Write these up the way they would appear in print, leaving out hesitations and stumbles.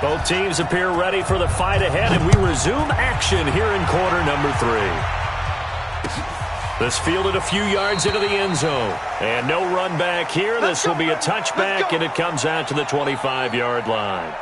Both teams appear ready for the fight ahead, and we resume action here in quarter number 3. This fielded a few yards into the end zone. And no run back here. This will be a touchback, and it comes out to the 25-yard line.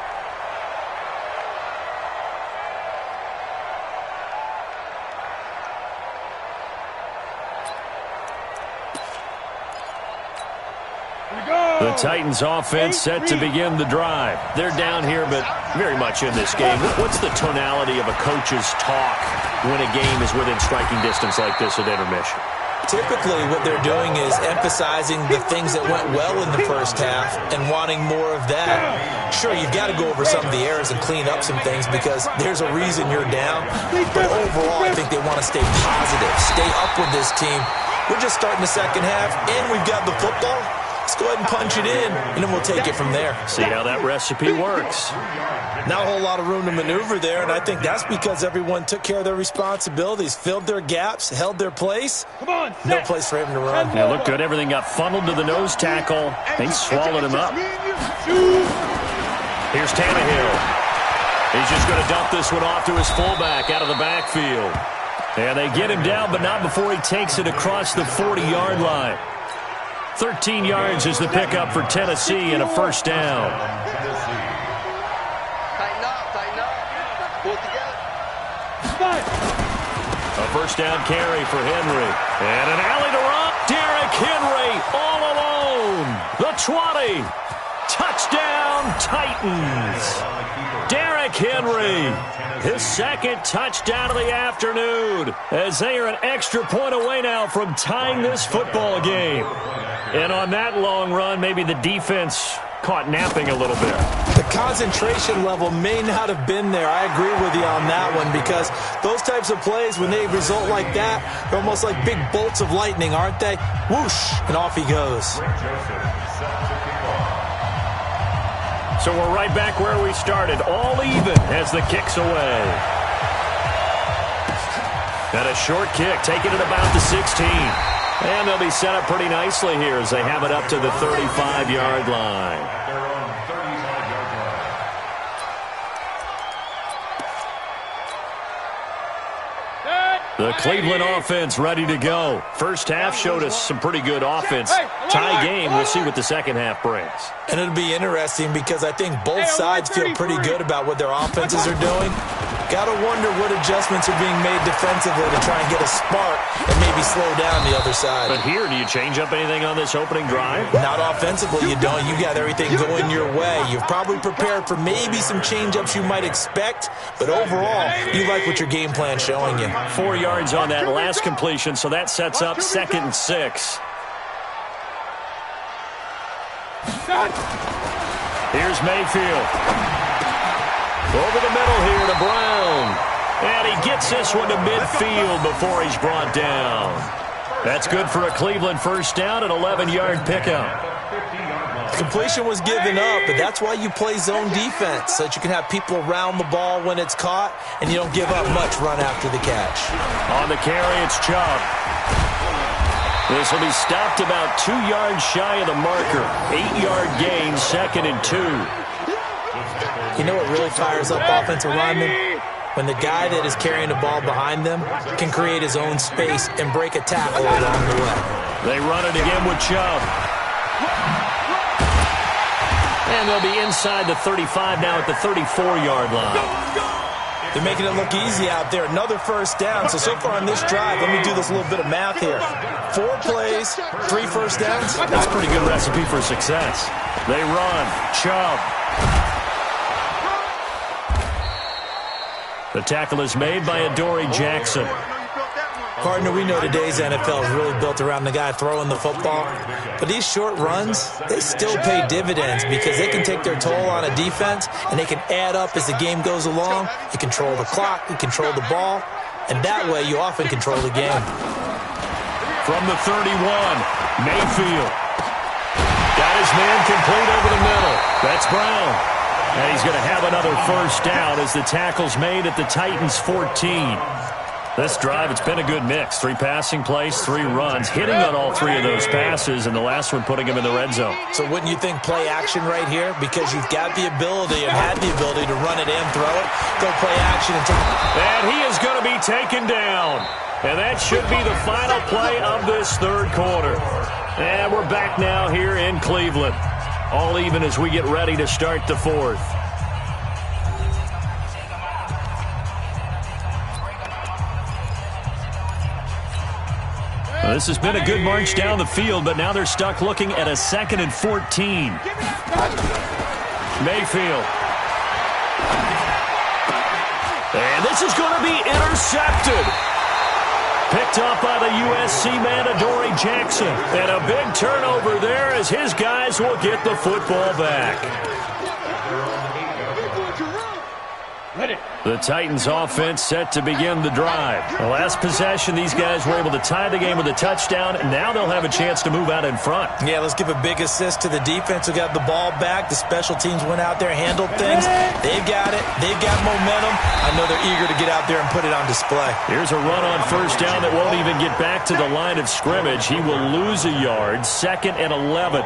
The Titans offense set to begin the drive. They're down here, but very much in this game. What's the tonality of a coach's talk when a game is within striking distance like this at intermission? Typically, what they're doing is emphasizing the things that went well in the first half and wanting more of that. Sure, you've got to go over some of the errors and clean up some things because there's a reason you're down. But overall, I think they want to stay positive, stay up with this team. We're just starting the second half, and we've got the football. Let's go ahead and punch it in, and then we'll take it from there. See how that recipe works. Not a whole lot of room to maneuver there, and I think that's because everyone took care of their responsibilities, filled their gaps, held their place. No place for him to run. Yeah, looked good. Everything got funneled to the nose tackle. They swallowed him up. Here's Tannehill. He's just going to dump this one off to his fullback out of the backfield. And they get him down, but not before he takes it across the 40-yard line. 13 yards is the pickup for Tennessee and a first down. Tighten up, pull together. A first down carry for Henry. And an alley to run. Derrick Henry all alone. The 20. Touchdown, Titans. Derrick Henry, his second touchdown of the afternoon, as they are an extra point away now from tying this football game. And on that long run, maybe the defense caught napping a little bit. The concentration level may not have been there. I agree with you on that one because those types of plays, when they result like that, they're almost like big bolts of lightning, aren't they? Whoosh, and off he goes. So we're right back where we started, all even as the kick's away. And a short kick, taking it about the 16. And they'll be set up pretty nicely here as they have it up to the 35-yard line. The Cleveland offense ready to go. First half showed us some pretty good offense. Tie game, we'll see what the second half brings. And it'll be interesting because I think both sides feel pretty good about what their offenses are doing. Got to wonder what adjustments are being made defensively to try and get a spark and maybe slow down the other side. But here, do you change up anything on this opening drive? Not offensively, you don't. You got everything going your way. You've probably prepared for maybe some change-ups you might expect, but overall, you like what your game plan's showing you. 4 yards on that last completion, so that sets up 2nd and 6. Here's Mayfield. Over the middle here to Brown. And he gets this one to midfield before he's brought down. That's good for a Cleveland first down, an 11-yard pickup. Completion was given up, but that's why you play zone defense, so that you can have people around the ball when it's caught, and you don't give up much run after the catch. On the carry, it's Chubb. This will be stopped about 2 yards shy of the marker. 8-yard gain, 2nd and 2. You know what really fires up offensive linemen? When the guy that is carrying the ball behind them can create his own space and break a tackle along the way. They run it again with Chubb. And they'll be inside the 35 now at the 34-yard line. They're making it look easy out there. Another first down. So far on this drive, let me do this little bit of math here. 4 plays, 3 first downs. That's a pretty good recipe for success. They run. Chubb. The tackle is made by Adoree Jackson. Partner, we know today's NFL is really built around the guy throwing the football. But these short runs, they still pay dividends because they can take their toll on a defense and they can add up as the game goes along. You control the clock, you control the ball, and that way you often control the game. From the 31, Mayfield. Got his man complete over the middle. That's Brown. And he's going to have another first down as the tackle's made at the Titans' 14. This drive, it's been a good mix. 3 passing plays, 3 runs, hitting on all 3 of those passes, and the last one putting him in the red zone. So wouldn't you think play action right here? Because you've got the ability and had the ability to run it and throw it. Go play action and take it. And he is going to be taken down. And that should be the final play of this third quarter. And we're back now here in Cleveland. All even as we get ready to start the fourth. Well, this has been a good march down the field, but now they're stuck looking at a 2nd and 14. Mayfield. And this is going to be intercepted. Picked up by the USC man, Adoree Jackson. And a big turnover there as his guys will get the football back. The Titans offense set to begin the drive. The last possession, these guys were able to tie the game with a touchdown, and now they'll have a chance to move out in front. Yeah, let's give a big assist to the defense who got the ball back. The special teams went out there, handled things. They've got it. They've got momentum. I know they're eager to get out there and put it on display. Here's a run on first down that won't even get back to the line of scrimmage. He will lose a yard, 2nd and 11.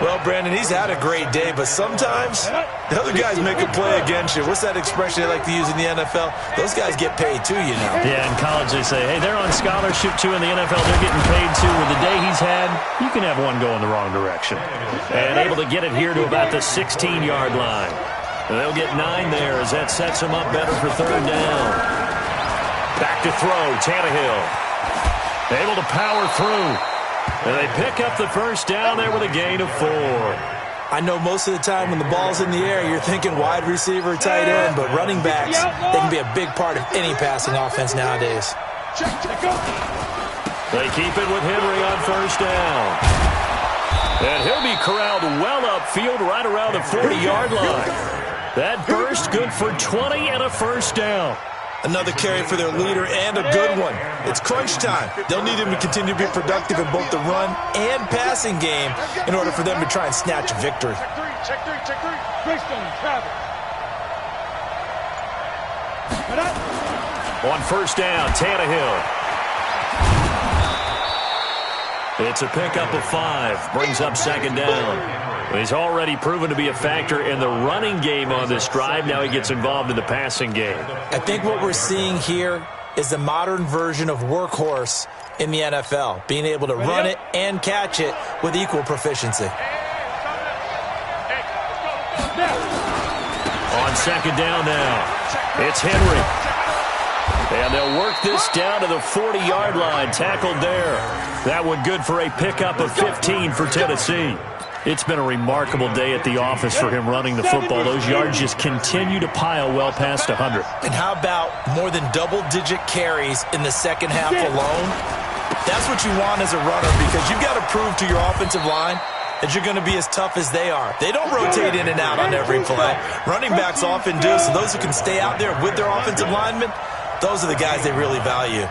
Well, Brandon, he's had a great day, but sometimes the other guys make a play against you. What's that expression they like to use in the NFL? Those guys get paid too, you know. Yeah, in college they say, hey, they're on scholarship too. In the NFL, they're getting paid too. With the day he's had, you can have one go in the wrong direction. And able to get it here to about the 16-yard line. They'll get 9 there as that sets them up better for third down. Back to throw, Tannehill. Able to power through. And they pick up the first down there with a gain of 4. I know most of the time when the ball's in the air, you're thinking wide receiver, tight end, but running backs, they can be a big part of any passing offense nowadays. They keep it with Henry on first down. And he'll be corralled well upfield right around the 40-yard line. That burst good for 20 and a first down. Another carry for their leader and a good one. It's crunch time. They'll need him to continue to be productive in both the run and passing game in order for them to try and snatch victory. Check three. Greystone, travel. On first down, Tannehill. It's a pickup of 5. Brings up 2nd down. He's already proven to be a factor in the running game on this drive. Now he gets involved in the passing game. I think what we're seeing here is the modern version of workhorse in the NFL, being able to run it and catch it with equal proficiency. On 2nd down now, it's Henry. And they'll work this down to the 40-yard line, tackled there. That one good for a pickup of 15 for Tennessee. It's been a remarkable day at the office for him running the football. Those yards just continue to pile well past 100. And how about more than double-digit carries in the second half alone? That's what you want as a runner, because you've got to prove to your offensive line that you're going to be as tough as they are. They don't rotate in and out on every play. Running backs often do, so those who can stay out there with their offensive linemen, those are the guys they really value.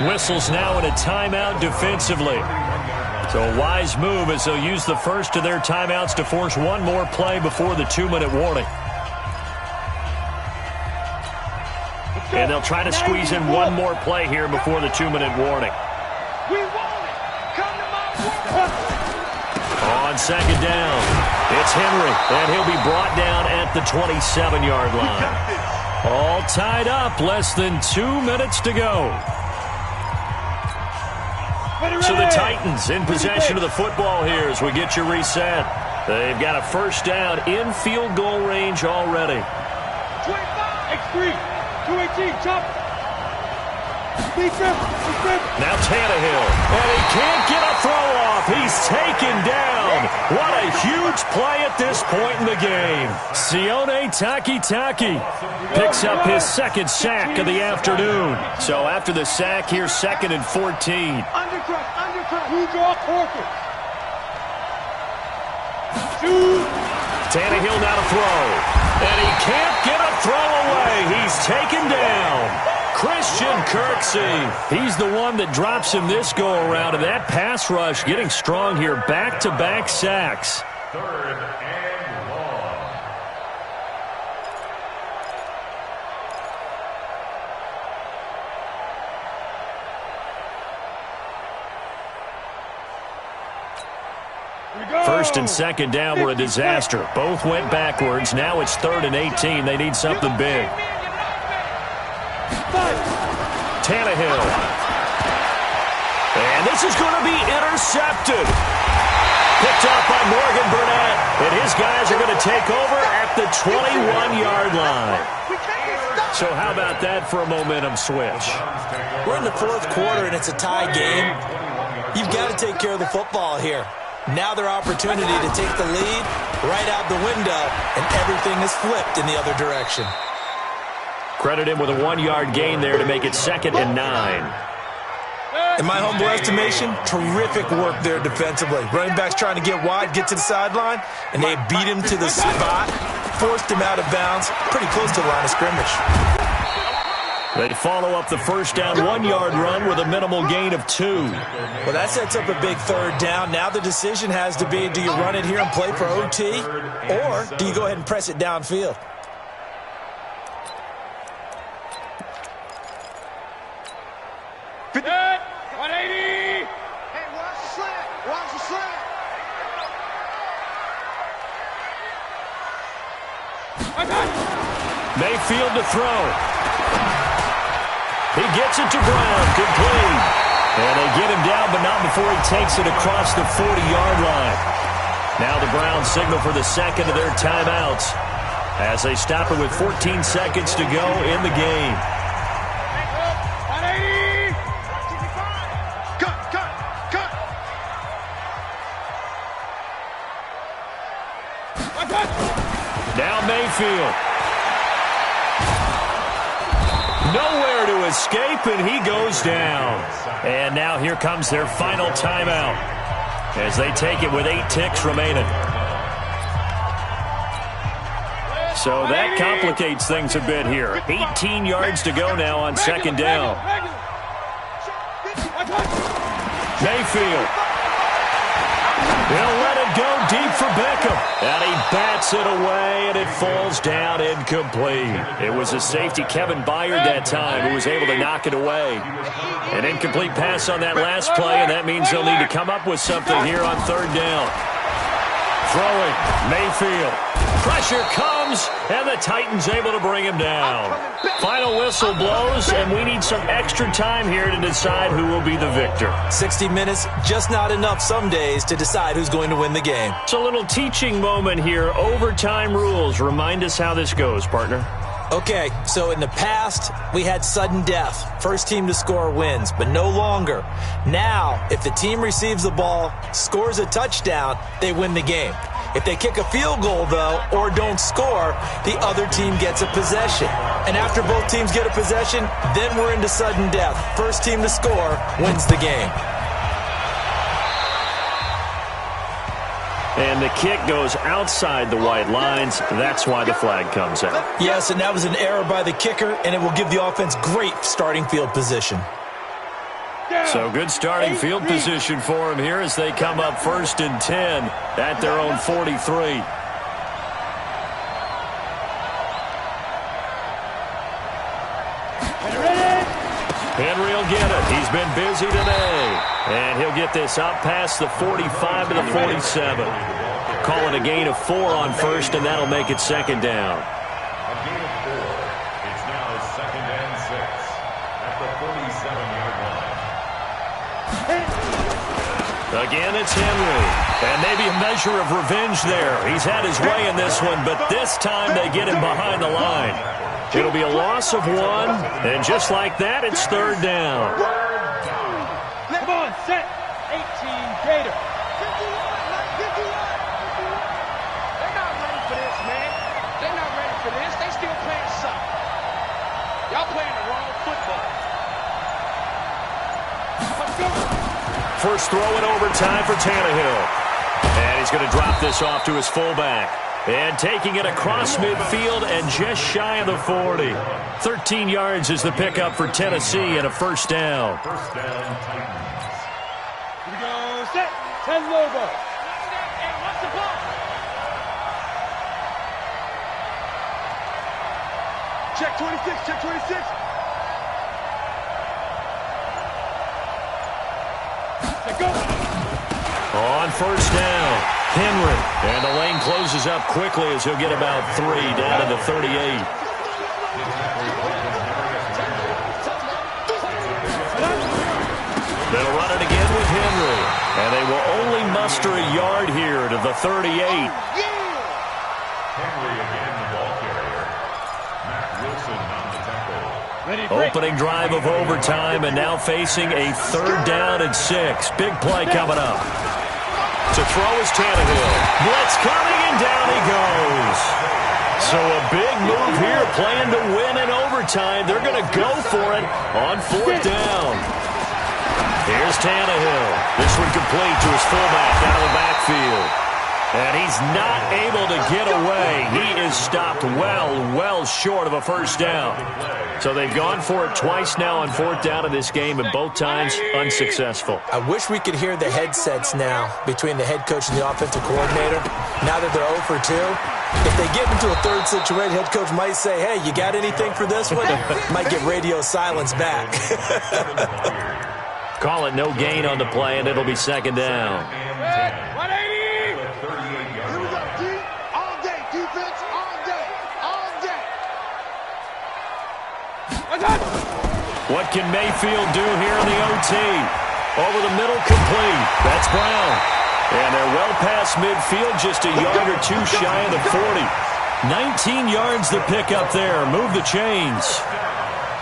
Whistles now in a timeout defensively. So a wise move as they'll use the first of their timeouts to force one more play before the 2-minute warning. And they'll try to squeeze in one more play here before the 2-minute warning. We want it. Come to my work. On 2nd down, it's Henry, and he'll be brought down at the 27-yard line. All tied up, less than 2 minutes to go. So the Titans in possession of the football here as we get you reset. They've got a first down in field goal range already. 25, X3, 218, chop. Now Tannehill, and he can't get a throw off. He's taken down. What a huge play at this point in the game. Sione Takitaki picks up his 2nd sack of the afternoon. So after the sack, here's 2nd and 14. Undercut, who's off Porter? Tannehill now to throw. And he can't get a throw away. He's taken down. Christian Kirksey. He's the one that drops him this go-around, and that pass rush getting strong here. Back-to-back sacks. 3rd and long. First and second down were a disaster. Both went backwards. Now it's 3rd and 18. They need something big. Tannehill. And this is going to be intercepted. Picked up by Morgan Burnett. And his guys are going to take over at the 21-yard line. So how about that for a momentum switch? We're in the 4th quarter, and it's a tie game. You've got to take care of the football here. Now their opportunity to take the lead right out the window, and everything is flipped in the other direction. Credit him with a 1-yard gain there to make it 2nd and 9. In my humble estimation, terrific work there defensively. Running backs trying to get wide, get to the sideline, and they beat him to the spot, forced him out of bounds, pretty close to the line of scrimmage. They follow up the first down 1-yard run with a minimal gain of 2. Well, that sets up a big 3rd down. Now the decision has to be, do you run it here and play for OT, or do you go ahead and press it downfield? Mayfield to throw. He gets it to Brown, complete. And they get him down, but not before he takes it across the 40-yard line. Now the Browns signal for the second of their timeouts as they stop it with 14 seconds to go in the game. Now Mayfield. Nowhere to escape, and he goes down. And now here comes their final timeout as they take it with 8 ticks remaining. So that complicates things a bit here. 18 yards to go now on 2nd down. Mayfield. He'll let it go deep for Beckham. And he bats it away, and it falls down incomplete. It was a safety, Kevin Byard, that time, who was able to knock it away. An incomplete pass on that last play, and that means they'll need to come up with something here on 3rd down. Throwing, Mayfield. Pressure comes, and the Titans able to bring him down. Final whistle blows, and we need some extra time here to decide who will be the victor. 60 minutes, just not enough some days to decide who's going to win the game. It's a little teaching moment here. Overtime rules. Remind us how this goes, partner. Okay, so in the past, we had sudden death. First team to score wins, but no longer. Now, if the team receives the ball, scores a touchdown, they win the game. If they kick a field goal, though, or don't score, the other team gets a possession. And after both teams get a possession, then we're into sudden death. First team to score wins the game. And the kick goes outside the white lines. That's why the flag comes out. Yes, and that was an error by the kicker, and it will give the offense great starting field position. So good starting field position for them here as they come up 1st and 10 at their own 43. Henry will get it. He's been busy today. And he'll get this up past the 45 to the 47. Call it a gain of 4 on 1st, and that'll make it 2nd down. A gain of 4. It's now 2nd and 6 at the 47-yard line. Again, it's Henry. And maybe a measure of revenge there. He's had his way in this one, but this time they get him behind the line. It'll be a loss of 1, and just like that, it's 3rd down. Come on, set. 18, Gator. They're not ready for this, man. They're not ready for this. They still playing soccer. Y'all playing the wrong football. Let's go. First throw in overtime for Tannehill. And he's going to drop this off to his fullback. And taking it across midfield and just shy of the 40. 13 yards is the pickup for Tennessee and a 1st down. First down, Titans. Here we go, set. 10 Lobo. Hey, watch the ball. Check 26, check 26. Let's go. On 1st down. Henry. And the lane closes up quickly as he'll get about 3 down to the 38. They'll run it again with Henry. And they will only muster a yard here to the 38. Henry again, the ball carrier. Matt Wilson on the tackle. Opening drive of overtime and now facing a 3rd down and 6. Big play coming up. To throw is Tannehill. Blitz coming and down he goes. So a big move here, playing to win in overtime. They're going to go for it on 4th down. Here's Tannehill. This one complete to his fullback out of the backfield. And he's not able to get away. He is stopped well short of a 1st down. So they've gone for it twice now on 4th down in this game, and both times unsuccessful. I wish we could hear the headsets now between the head coach and the offensive coordinator. Now that they're 0 for 2, if they get into a 3rd situation, head coach might say, hey, you got anything for this one? Might get radio silence back. Call it no gain on the play, and it'll be 2nd down. 180! Here we go, D. All day. Defense, all day. All day. What can Mayfield do here in the OT? Over the middle, complete. That's Brown. And they're well past midfield, just a yard or 2 shy of the 40. 19 yards the pick up there. Move the chains.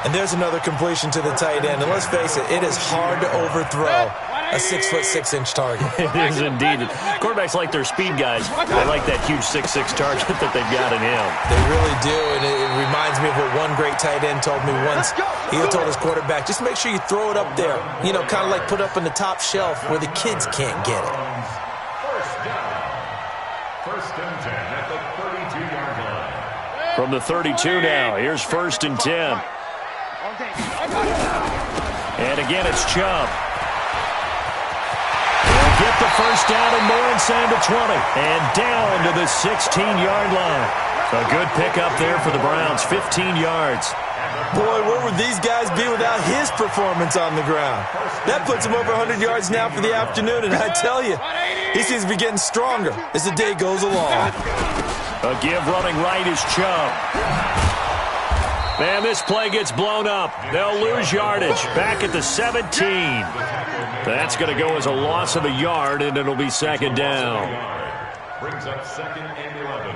And there's another completion to the tight end. And let's face it, it is hard to overthrow a 6'6" target. It is indeed. Quarterbacks like their speed guys. They like that huge 6'6" target that they've got in him. They really do, and it reminds me of what one great tight end told me once. He told his quarterback, just make sure you throw it up there. You know, kind of like put up on the top shelf where the kids can't get it. 1st down. 1st and 10 at the 32-yard line. From the 32 now, here's 1st and 10. And again, it's Chubb. They'll get the 1st down and more inside the 20. And down to the 16-yard line. A good pickup there for the Browns, 15 yards. Boy, where would these guys be without his performance on the ground? That puts him over 100 yards now for the afternoon, and I tell you, he seems to be getting stronger as the day goes along. A give running right is Chubb. And this play gets blown up. They'll lose yardage. Back at the 17. That's going to go as a loss of a yard, and it'll be 2nd down. Brings up 2nd and 11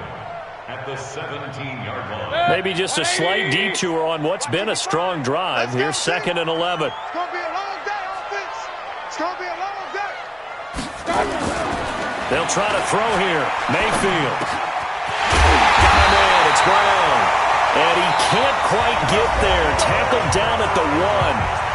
at the 17-yard line. Maybe just a slight detour on what's been a strong drive. Here's 2nd and 11. It's going to be a long day, offense. It's going to be a long day. They'll try to throw here. Mayfield. Got him in. It's Brown. And he can't quite get there. Tackled down at the 1.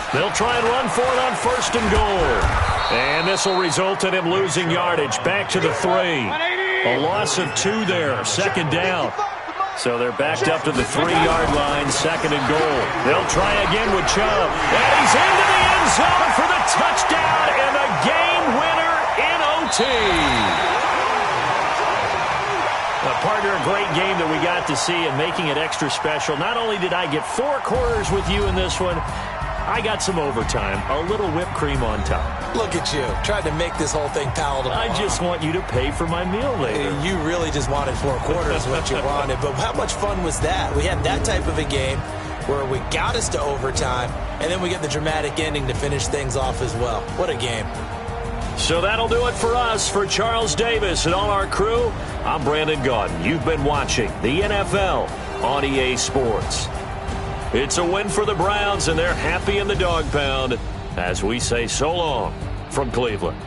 They'll try and run for it on 1st and goal. And this will result in him losing yardage. Back to the 3. A loss of 2 there. 2nd down. So they're backed up to the 3-yard line. 2nd and goal. They'll try again with Chubb. And he's into the end zone for the touchdown and the game winner in OT. Partner, a great game that we got to see and making it extra special. Not only did I get 4 quarters with you in this one, I got some overtime, a little whipped cream on top. Look at you, trying to make this whole thing palatable. I just want you to pay for my meal later. You really just wanted 4 quarters, what you wanted. But how much fun was that? We had that type of a game where we got us to overtime, and then we get the dramatic ending to finish things off as well. What a game. So that'll do it for us. For Charles Davis and all our crew, I'm Brandon Gaudin. You've been watching the NFL on EA Sports. It's a win for the Browns, and they're happy in the dog pound as we say so long from Cleveland.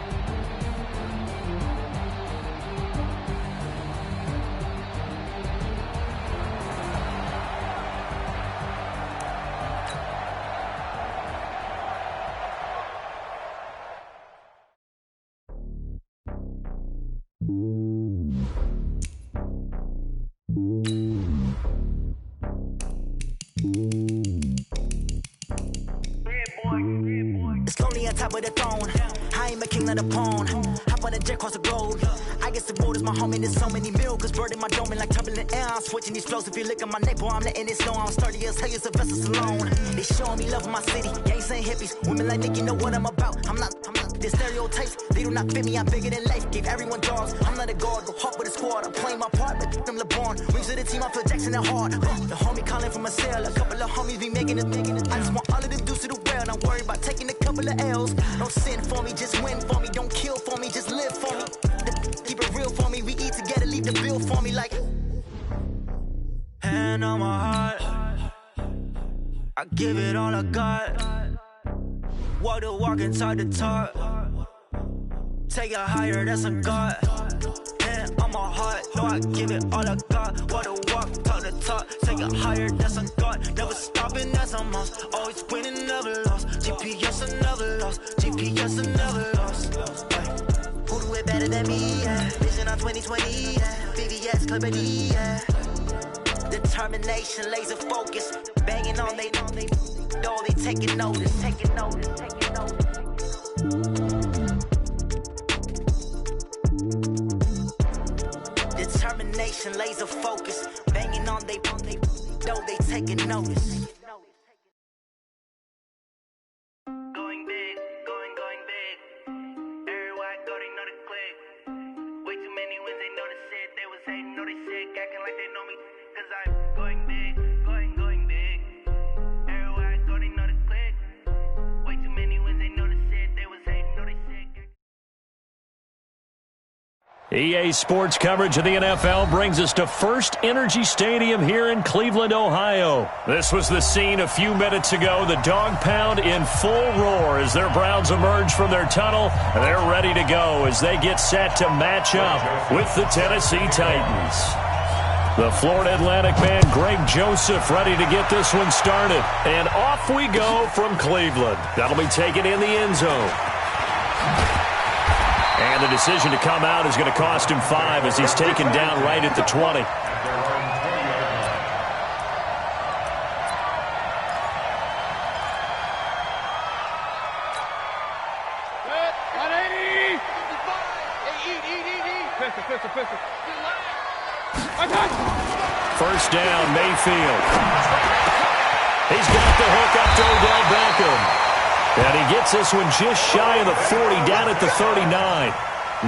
It's lonely on top of the throne. I ain't a king of the pawn. Hop on a jet across the globe. I guess the road is my home and there's so many milk. Cause bird in my dome and like turbulent air. I'm switching these flows. If you look at my neck, boy, I'm letting it snow. I'm sturdy as hell, it's a vessel alone. They showing me love in my city. Gangs and hippies. Women like Nick, you know what I'm about. I'm not. The stereotypes, they do not fit me. I'm bigger than life. Gave everyone dogs. I'm not a guard. Go hawk with a squad. I'm playing my part, but them LeBron. Rings of the team, I feel Jackson and hard. The homie calling from a cell. A couple of homies be making it. I just want all of the dudes to the well. Don't worry about taking a couple of L's. Don't sin for me, just win for me. Don't kill for me, just live for me. Keep it real for me. We eat together, leave the bill for me like. Hand on my heart. I give it all I got. Walk the walk and talk the talk. Take it higher, that's a God. Hand on my heart, no, I give it all I got. Walk the walk, talk the talk. Take it higher, that's a God. Never stopping, that's a must. Always winning, never lost. GPS, I never lost. GPS, I never lost. Who do it better than me? Yeah. Vision on 2020. Yeah. VVS, Clippity. Yeah. Determination, laser focus. Banging on they know they taking notice. Taking notice. Determination, laser focus. Banging on they know they taking notice. Going big, going big. Everywhere I go, they know the click. Way too many wins, they know the shit. They was hating, know they sick, acting like they know me. Cause I'm going big, going big. Everywhere I go, they know the click. Way too many wins, they know the shit. They was hating, know they sick. EA Sports coverage of the NFL brings us to First Energy Stadium here in Cleveland, Ohio. This was the scene a few minutes ago. The dog pound in full roar as their Browns emerge from their tunnel. They're ready to go as they get set to match up with the Tennessee Titans. The Florida Atlantic man, Greg Joseph, ready to get this one started. And off we go from Cleveland. That'll be taken in the end zone. And the decision to come out is going to cost him 5 as he's taken down right at the 20. Good. 180. 55. Hey, pistol. First down, Mayfield. He's got the hook up to Odell Beckham. And he gets this one just shy of the 40, down at the 39.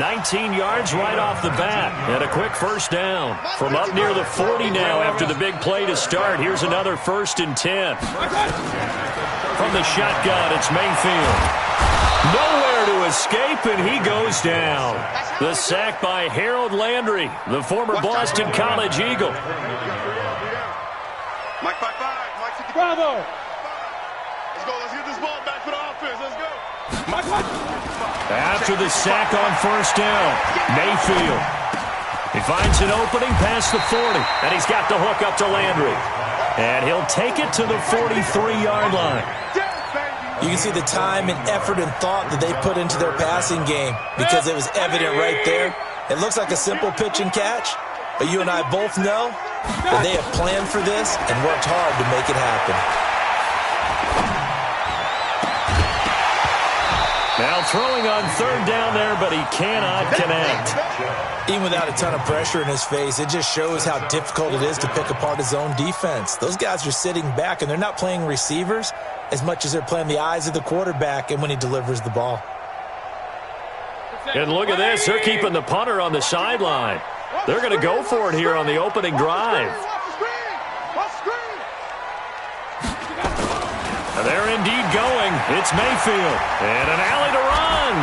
19 yards right off the bat. And a quick first down. From up near the 40 now after the big play to start. Here's another 1st and 10. From the shotgun, it's Mayfield. Nowhere to escape, and he goes down. The sack by Harold Landry, the former Boston College Eagle. Mike 5-5. Mike 55. Bravo. Let's get this ball back for the offense. Let's go. After the sack on first down, Mayfield. He finds an opening past the 40, and he's got the hook up to Landry. And he'll take it to the 43-yard line. You can see the time and effort and thought that they put into their passing game because it was evident right there. It looks like a simple pitch and catch, but you and I both know that they have planned for this and worked hard to make it happen. Now throwing on third down there, but he cannot connect. Even without a ton of pressure in his face, it just shows how difficult it is to pick apart his own defense. Those guys are sitting back, and they're not playing receivers as much as they're playing the eyes of the quarterback and when he delivers the ball. And look at this. They're keeping the punter on the sideline. They're going to go for it here on the opening drive. They're indeed going. It's Mayfield. And an alley to run.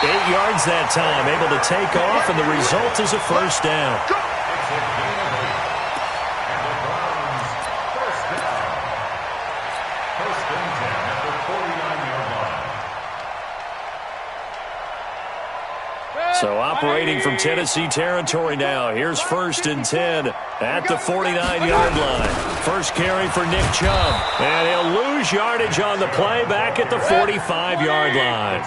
8 yards that time. Able to take off, and the result is a first down. So operating from Tennessee territory now. Here's 1st and 10 at the 49-yard line. First carry for Nick Chubb. And he'll lose yardage on the play back at the 45-yard line.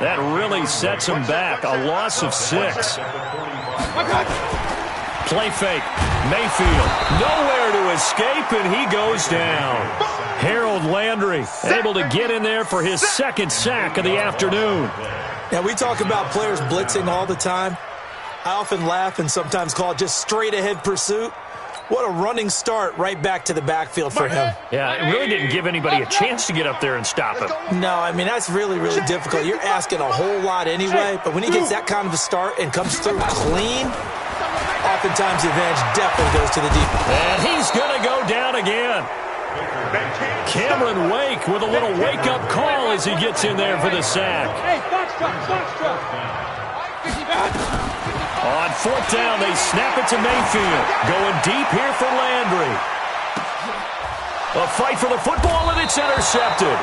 That really sets him back. A loss of 6. Play fake. Mayfield. Nowhere to escape, and he goes down. Harold Landry able to get in there for his second sack of the afternoon. Now, we talk about players blitzing all the time. I often laugh and sometimes call it just straight-ahead pursuit. What a running start right back to the backfield for him. Yeah, it really didn't give anybody a chance to get up there and stop him. No, I mean, that's really, really difficult. You're asking a whole lot anyway, but when he gets that kind of a start and comes through clean, oftentimes the advantage definitely goes to the deep. And he's going to go down again. Cameron Wake with a little wake-up call as he gets in there for the sack. Hey, box truck. On fourth down, they snap it to Mayfield. Going deep here for Landry. A fight for the football, and it's intercepted.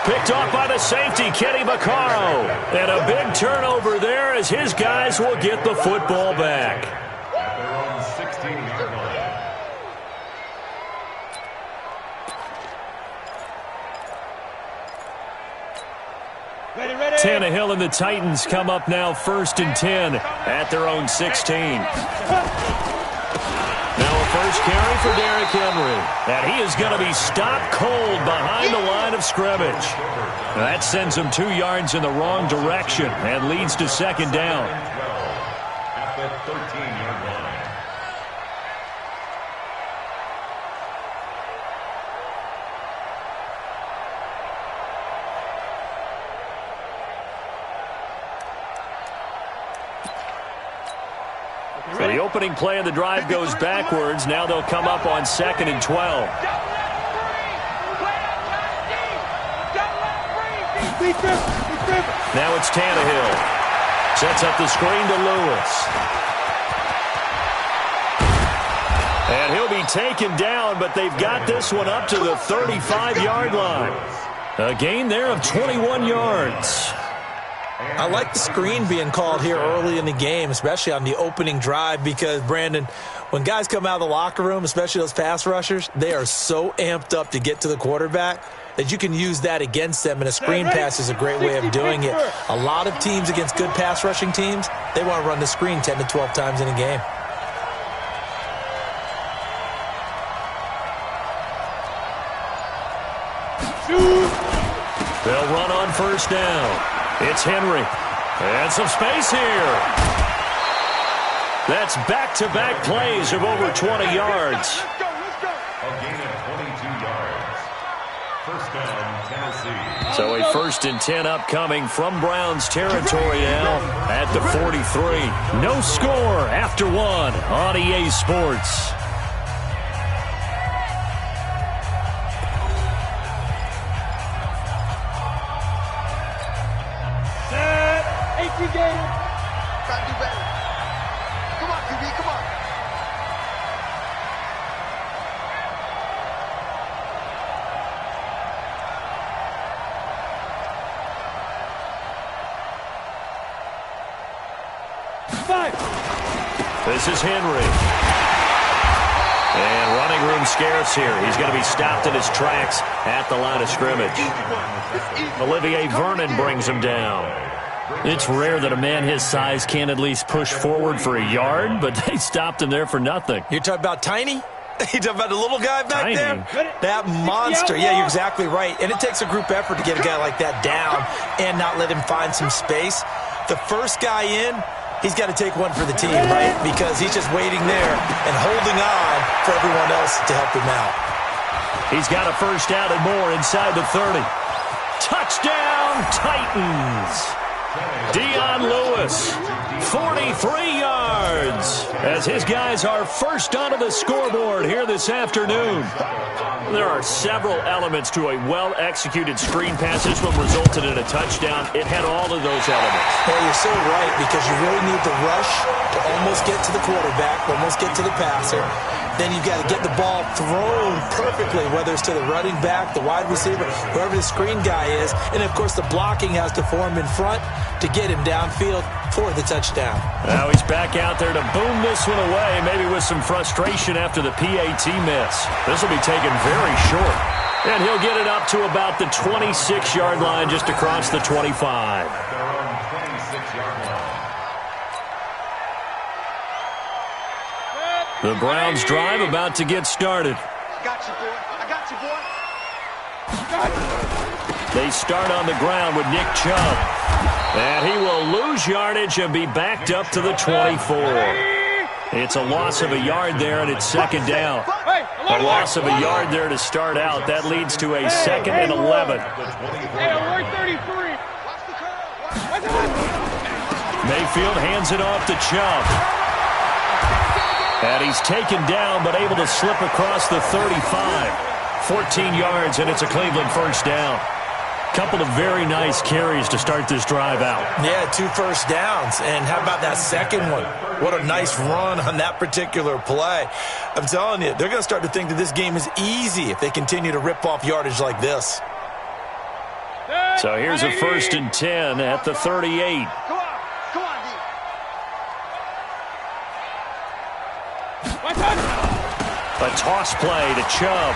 Picked off by the safety, Kenny Vaccaro. And a big turnover there as his guys will get the football back. At their own 16-yard line. Ready. Tannehill and the Titans come up now 1st and 10 at their own 16. Now a first carry for Derrick Henry. And he is going to be stopped cold behind the line of scrimmage. That sends him 2 yards in the wrong direction and leads to second down. At the 13-yard line. So the opening play of the drive goes backwards. Now they'll come up on 2nd and 12. Now it's Tannehill. Sets up the screen to Lewis. And he'll be taken down, but they've got this one up to the 35-yard line. A gain there of 21 yards. I like the screen being called here early in the game, especially on the opening drive, because, Brandon, when guys come out of the locker room, especially those pass rushers, they are so amped up to get to the quarterback that you can use that against them, and a screen pass is a great way of doing it. A lot of teams against good pass rushing teams, they want to run the screen 10 to 12 times in a game. They'll run on first down. It's Henry. And some space here. That's back-to-back plays of over 20 yards. A gain of 22 yards. First down, Tennessee. So a 1st and 10 upcoming from Browns territory now at the 43. No score after 1 on EA Sports. Gotta do better. Come on, QB, come on. This is Henry. And running room scarce here. He's going to be stopped in his tracks at the line of scrimmage. Olivier Vernon brings him down. It's rare that a man his size can't at least push forward for a yard, but they stopped him there for nothing. You're talking about Tiny? You talking about the little guy back Tiny. there? That monster. Yeah, you're exactly right. And it takes a group effort to get a guy like that down and not let him find some space. The first guy in, he's got to take one for the team, right? Because he's just waiting there and holding on for everyone else to help him out. He's got a first down and more inside the 30. Touchdown, Titans. Dion Lewis, 43 yards, as his guys are first onto the scoreboard here this afternoon. There are several elements to a well-executed screen pass. This one resulted in a touchdown. It had all of those elements. Well, you're so right, because you really need the rush to almost get to the quarterback, almost get to the passer. Then you've got to get the ball thrown perfectly, whether it's to the running back, the wide receiver, whoever the screen guy is. And, of course, the blocking has to form in front to get him downfield for the touchdown. Now he's back out there to boom this one away, maybe with some frustration after the PAT miss. This will be taken very short. And he'll get it up to about the 26-yard line, just across the 25. Their own 26-yard line. The Browns drive about to get started. I got you, boy. I got you, boy. They start on the ground with Nick Chubb. And he will lose yardage and be backed up to the 24. It's a loss of a yard there, and it's second down. A loss of a yard there to start out. That leads to a 2nd and 11. Mayfield hands it off to Chubb. And he's taken down, but able to slip across the 35. 14 yards, and it's a Cleveland first down. Couple of very nice carries to start this drive out. Yeah, 2 first downs. And how about that second one? What a nice run on that particular play. I'm telling you, they're going to start to think that this game is easy if they continue to rip off yardage like this. So here's a 1st and 10 at the 38. A toss play to Chubb.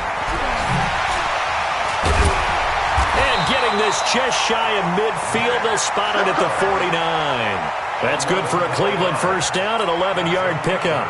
And getting this just shy of midfield, they'll spot it at the 49. That's good for a Cleveland first down, an 11-yard pickup.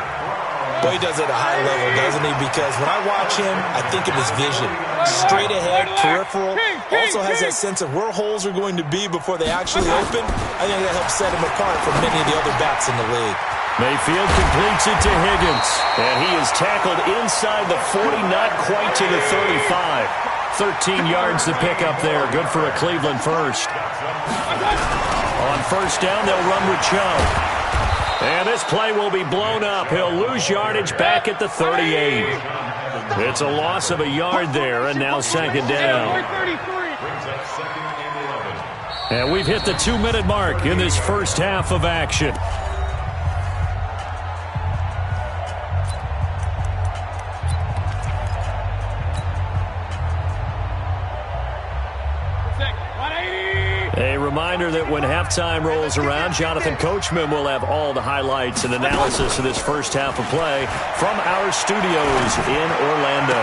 Boy, he does it at a high level, doesn't he? Because when I watch him, I think of his vision. Straight ahead, peripheral. Also has that sense of where holes are going to be before they actually open. I think that helps set him apart from many of the other backs in the league. Mayfield completes it to Higgins. And he is tackled inside the 40, not quite to the 35. 13 yards to pick up there. Good for a Cleveland first. On first down, they'll run with Chubb. And this play will be blown up. He'll lose yardage back at the 38. It's a loss of a yard there, and now second down. And we've hit the 2-minute mark in this first half of action. A reminder that when halftime rolls around, Jonathan Coachman will have all the highlights and analysis of this first half of play from our studios in Orlando.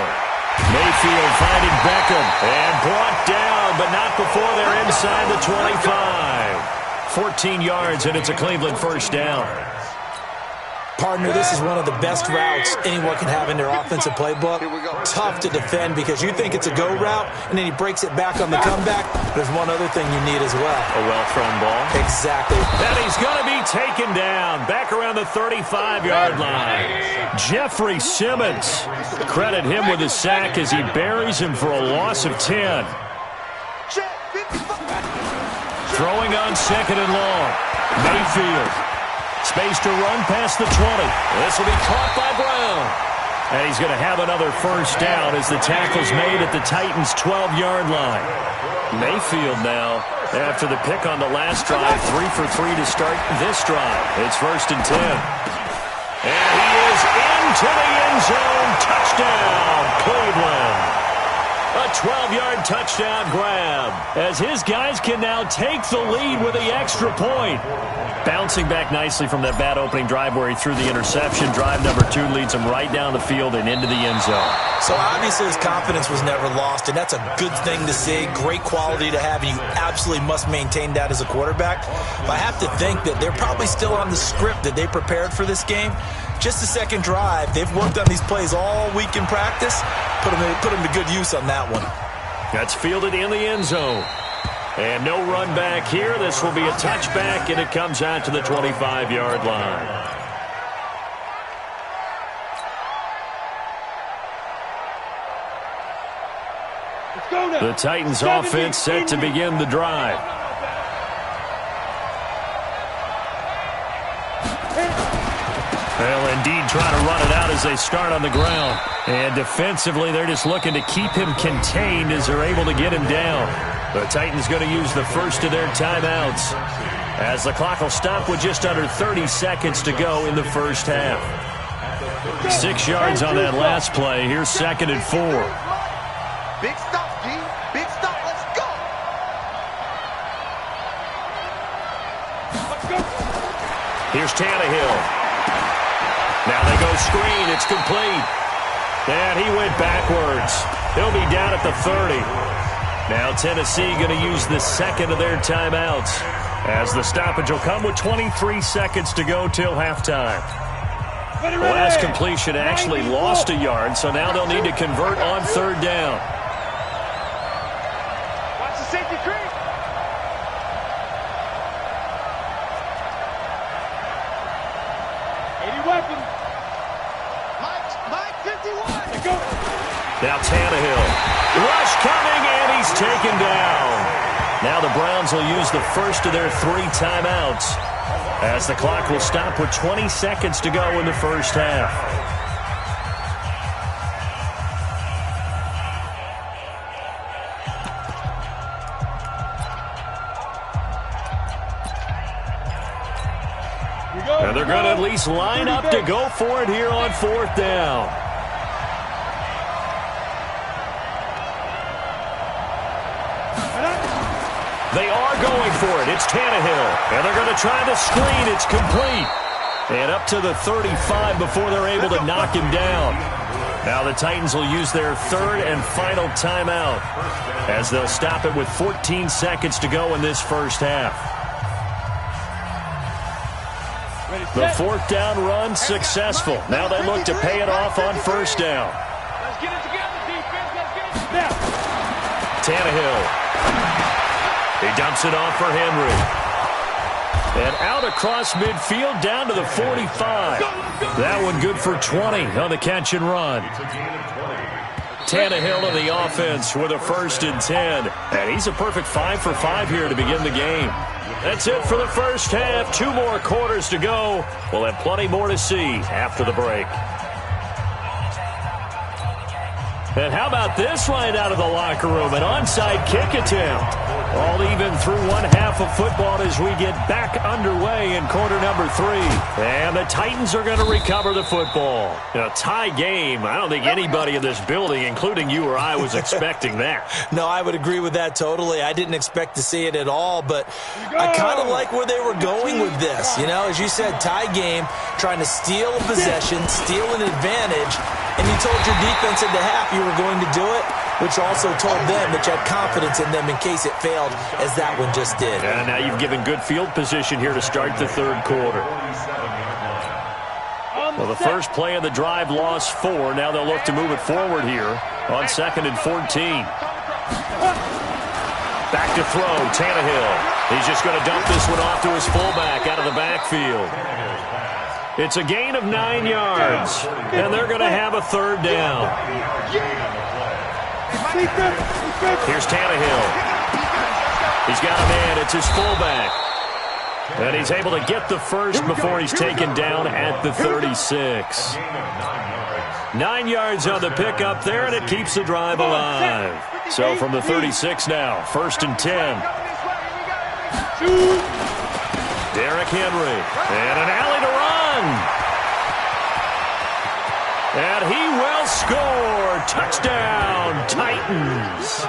Mayfield finding Beckham and brought down, but not before they're inside the 25. 14 yards, and it's a Cleveland first down. Partner, this is one of the best routes anyone can have in their offensive playbook. Tough to defend because you think it's a go route, and then he breaks it back on the comeback. There's one other thing you need as well. A well-thrown ball. Exactly. And he's going to be taken down back around the 35-yard line. Jeffrey Simmons. Credit him with a sack as he buries him for a loss of 10. Throwing on 2nd and long. Mayfield. Space to run past the 20. This will be caught by Brown. And he's going to have another first down as the tackle's made at the Titans' 12-yard line. Mayfield now, after the pick on the last drive, 3 for 3 to start this drive. It's 1st and 10. And he is into the end zone. Touchdown, Cleveland. A 12-yard touchdown grab as his guys can now take the lead with the extra point. Bouncing back nicely from that bad opening drive where he threw the interception. Drive number 2 leads him right down the field and into the end zone. So obviously his confidence was never lost, and that's a good thing to see. Great quality to have, and you absolutely must maintain that as a quarterback. But I have to think that they're probably still on the script that they prepared for this game. Just the second drive. They've worked on these plays all week in practice. Put them to good use on that one. That's fielded in the end zone. And no run back here. This will be a touchback, and it comes out to the 25-yard line. The Titans offense set to begin the drive. Well, indeed, trying to run it out as they start on the ground. And defensively, they're just looking to keep him contained as they're able to get him down. The Titans going to use the first of their timeouts as the clock will stop with just under 30 seconds to go in the first half. 6 yards on that last play. Here's 2nd and 4. Big stop, G. Big stop. Let's go. Here's Tannehill. Now they go screen. It's complete. And he went backwards. He'll be down at the 30. Now Tennessee going to use the second of their timeouts as the stoppage will come with 23 seconds to go till halftime. The last completion actually lost a yard, so now they'll need to convert on 3rd down. safety creep. Weapon. Mike 51. Let's go. Now Tannehill. Rush coming, and he's taken down. Now the Browns will use the first of their 3 timeouts, as the clock will stop with 20 seconds to go in the first half. And they're going to at least line up to go for it here on 4th down. They are going for it. It's Tannehill. And they're going to try the screen. It's complete. And up to the 35 before they're able to knock him down. Now the Titans will use their 3rd and final timeout, as they'll stop it with 14 seconds to go in this first half. The 4th down run successful. Now they look to pay it off on 1st down. Let's get it together, defense. Let's get it together. Tannehill. He dumps it off for Henry. And out across midfield down to the 45. That one good for 20 on the catch and run. Tannehill in the offense with a 1st and 10. And he's a perfect 5 for 5 here to begin the game. That's it for the first half. 2 more quarters to go. We'll have plenty more to see after the break. And how about this right out of the locker room? An onside kick attempt. All even through 1 half of football as we get back underway in quarter number 3. And the Titans are going to recover the football. A tie game. I don't think anybody in this building, including you or I, was expecting that. No, I would agree with that totally. I didn't expect to see it at all, but I kind of like where they were going with this. You know, as you said, tie game, trying to steal a possession, steal an advantage, and you told your defense at the half you were going to do it, which also told them that you had confidence in them in case it failed, as that one just did. And now you've given good field position here to start the 3rd quarter. Well, the first play of the drive lost 4. Now they'll look to move it forward here on 2nd and 14. Back to throw, Tannehill. He's just going to dump this one off to his fullback out of the backfield. It's a gain of 9 yards, and they're going to have a 3rd down. Here's Tannehill. He's got a man. It's his fullback. And he's able to get the first before he's taken down at the 36. 9 yards on the pickup there, and it keeps the drive alive. So from the 36 now, 1st and 10. Derrick Henry. And an alley to run. And he will score. Touchdown, Titans.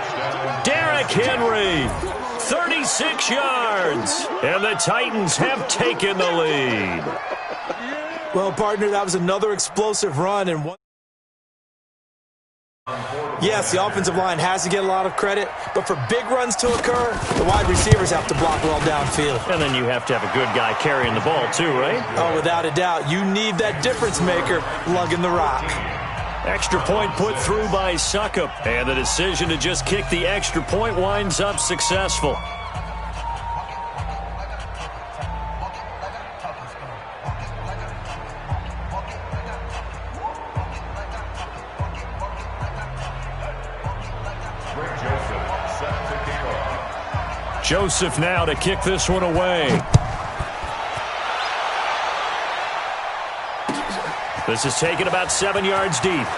Derrick Henry, 36 yards. And the Titans have taken the lead. Well, partner, that was another explosive run. And one. Yes, the offensive line has to get a lot of credit, but for big runs to occur, the wide receivers have to block well downfield. And then you have to have a good guy carrying the ball too, right? Oh, without a doubt. You need that difference maker lugging the rock. Extra point put through by Suckup, and the decision to just kick the extra point winds up successful. Joseph now to kick this one away. This is taken about 7 yards deep.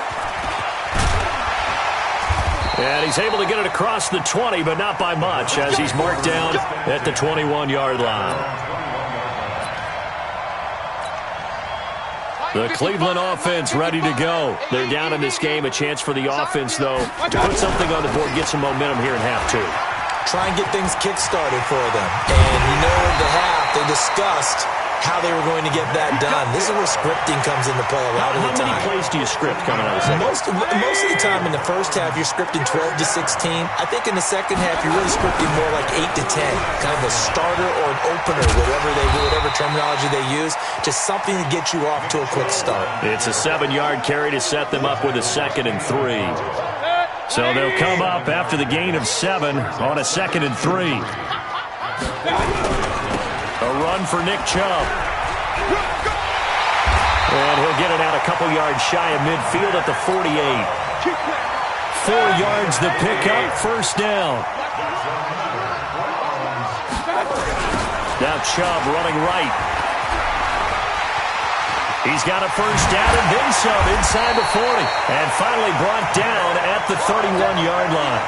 And he's able to get it across the 20, but not by much, as he's marked down at the 21-yard line. The Cleveland offense ready to go. They're down in this game. A chance for the offense, though, to put something on the board, get some momentum here in half 2. Try and get things kick-started for them. And you know, at the half, they discussed how they were going to get that done. This is where scripting comes into play a lot of the time. How many plays do you script coming out of the second? Most of the time in the first half, you're scripting 12 to 16. I think in the second half, you're really scripting more like 8 to 10. Kind of a starter or an opener, whatever they do, whatever terminology they use. Just something to get you off to a quick start. It's a 7-yard carry to set them up with a 2nd and 3. So they'll come up after the gain of 7 on a 2nd and 3. A run for Nick Chubb. And he'll get it out a couple yards shy of midfield at the 48. 4 yards the pickup, first down. Now Chubb running right. He's got a first down and then some inside the 40. And finally brought down at the 31-yard line.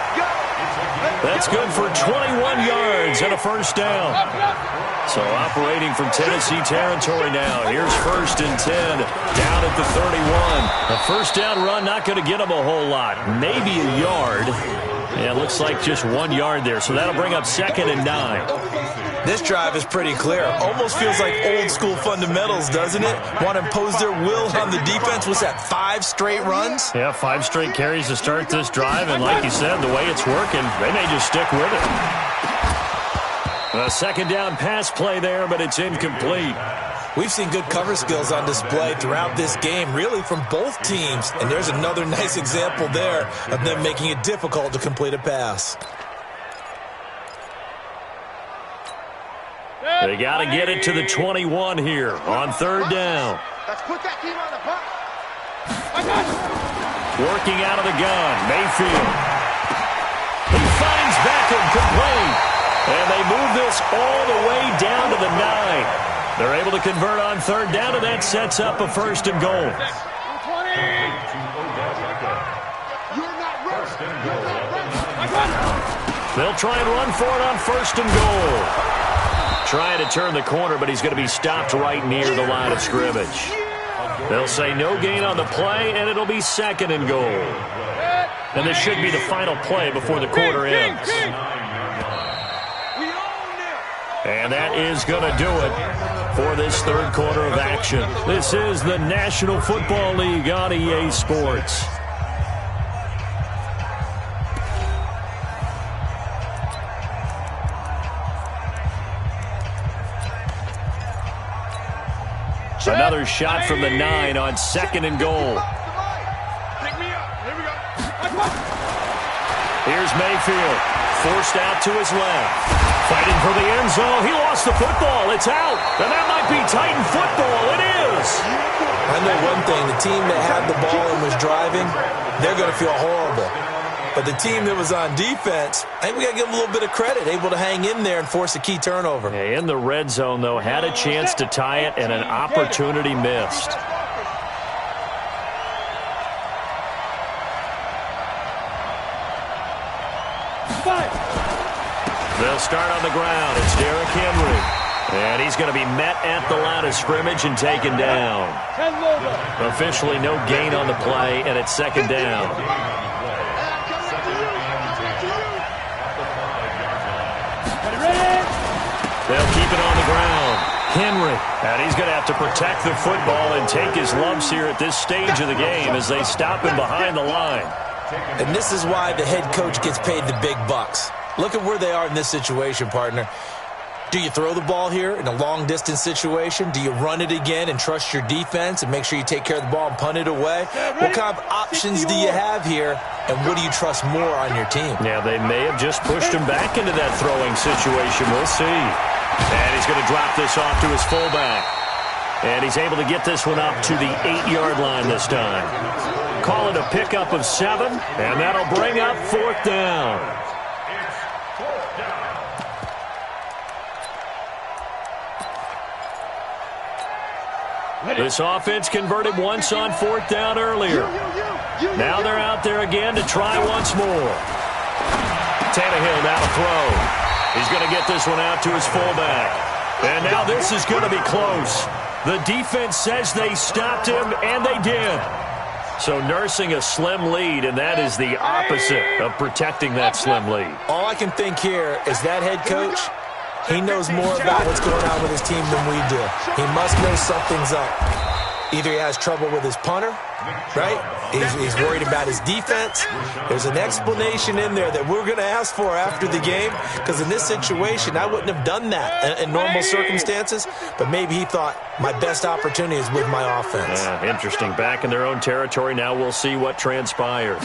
That's good for 21 yards and a first down. So operating from Tennessee territory now. Here's 1st and 10 down at the 31. A first down run not going to get him a whole lot. Maybe a yard. Yeah, it looks like just 1 yard there. So that'll bring up 2nd and 9. This drive is pretty clear. Almost feels like old school fundamentals, doesn't it? Want to impose their will on the defense. What's that, 5 straight runs? Yeah, 5 straight carries to start this drive. And like you said, the way it's working, they may just stick with it. A 2nd down pass play there, but it's incomplete. We've seen good cover skills on display throughout this game, really from both teams. And there's another nice example there of them making it difficult to complete a pass. They got to get it to the 21 here on 3rd down. Let's put that team on the bus. Working out of the gun, Mayfield. He finds Beckham complete. And they move this all the way down to the 9. They're able to convert on 3rd down, and that sets up a 1st and goal. You're not ready. They'll try and run for it on 1st and goal. Trying to turn the corner, but he's going to be stopped right near the line of scrimmage. They'll say no gain on the play, and it'll be 2nd and goal. And this should be the final play before the quarter ends. And that is going to do it for this 3rd quarter of action. This is the National Football League on EA Sports. Another shot from the 9 on 2nd and goal. Pick me up. Here we go. Here's Mayfield, forced out to his left. Fighting for the end zone. He lost the football. It's out. And that might be Titan football. It is. I know one thing. The team that had the ball and was driving, they're going to feel horrible. But the team that was on defense, I think we got to give them a little bit of credit, able to hang in there and force a key turnover. In the red zone, though, had a chance to tie it and an opportunity missed. They'll start on the ground. It's Derrick Henry. And he's going to be met at the line of scrimmage and taken down. Officially no gain on the play, and it's 2nd down. They'll keep it on the ground. Henry, and he's going to have to protect the football and take his lumps here at this stage of the game as they stop him behind the line. And this is why the head coach gets paid the big bucks. Look at where they are in this situation, partner. Do you throw the ball here in a long-distance situation? Do you run it again and trust your defense and make sure you take care of the ball and punt it away? What kind of options do you have here, and what do you trust more on your team? Yeah, they may have just pushed him back into that throwing situation. We'll see. And he's going to drop this off to his fullback. And he's able to get this one up to the 8-yard line this time. Call it a pickup of 7, and that'll bring up 4th down. This offense converted once on 4th down earlier. Now they're out there again to try once more. Tannehill now to throw. He's going to get this one out to his fullback. And now this is going to be close. The defense says they stopped him, and they did. So nursing a slim lead, and that is the opposite of protecting that slim lead. All I can think here is that head coach, he knows more about what's going on with his team than we do. He must know something's up. Either he has trouble with his punter, right? He's worried about his defense. There's an explanation in there that we're going to ask for after the game, because in this situation, I wouldn't have done that in normal circumstances, but maybe he thought my best opportunity is with my offense. Yeah, interesting. Back in their own territory. Now we'll see what transpires.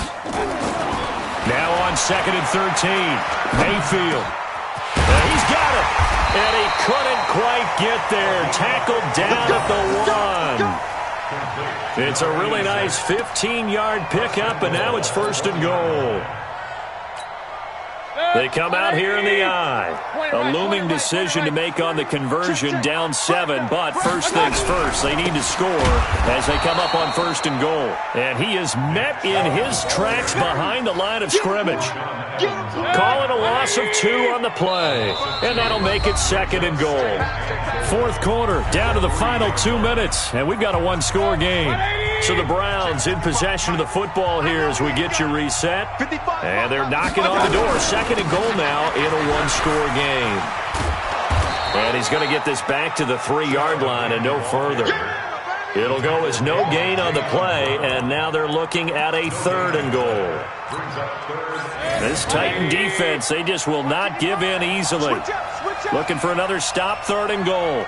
Now on 2nd and 13. Mayfield. He's got it. And he couldn't quite get there. Tackled down at the 1. It's a really nice 15-yard pickup, and now it's 1st and goal. They come out here in the I. A looming decision to make on the conversion, down 7. But first things first, they need to score as they come up on 1st and goal. And he is met in his tracks behind the line of scrimmage. Call it a loss of 2 on the play. And that'll make it 2nd and goal. 4th quarter, down to the final 2 minutes. And we've got a one-score game. So the Browns in possession of the football here as we get you reset. And they're knocking on the door. 2nd and goal now in a one-score game. And he's going to get this back to the 3-yard line and no further. It'll go as no gain on the play, and now they're looking at a 3rd and goal. This Titan defense, they just will not give in easily. Looking for another stop, 3rd and goal.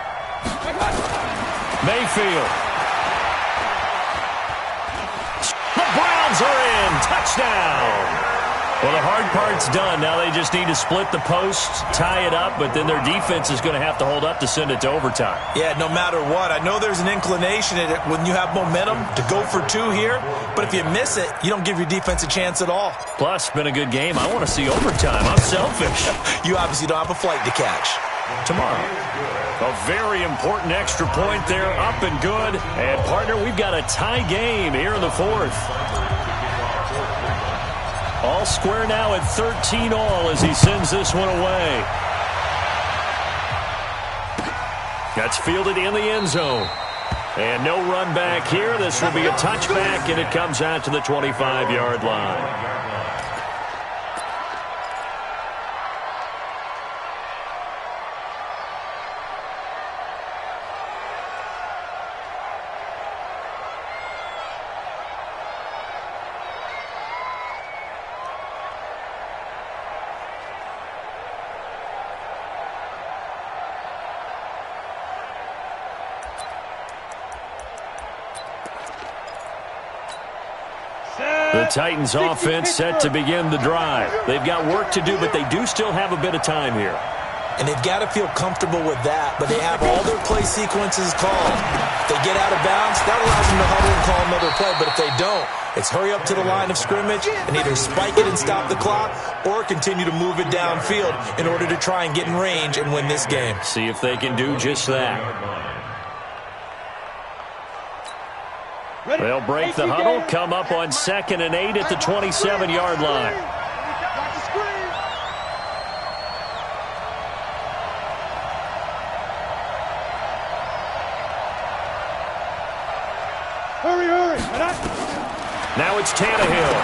Mayfield. The Browns are in. Touchdown. Well, the hard part's done. Now they just need to split the post, tie it up, but then their defense is going to have to hold up to send it to overtime. Yeah, no matter what. I know there's an inclination in it when you have momentum to go for 2 here, but if you miss it, you don't give your defense a chance at all. Plus, been a good game. I want to see overtime. I'm selfish. You obviously don't have a flight to catch. Tomorrow. A very important extra point there, up and good. And, partner, we've got a tie game here in the 4th. All square now at 13 all as he sends this one away. That's fielded in the end zone. And no run back here. This will be a touchback, and it comes out to the 25-yard line. The Titans offense set to begin the drive. They've got work to do, but they do still have a bit of time here. And they've got to feel comfortable with that, but they have all their play sequences called. If they get out of bounds, that allows them to huddle and call another play, but if they don't, it's hurry up to the line of scrimmage and either spike it and stop the clock or continue to move it downfield in order to try and get in range and win this game. See if they can do just that. They'll break the huddle, come up on 2nd and 8 at the 27-yard line. Hurry. Now it's Tannehill.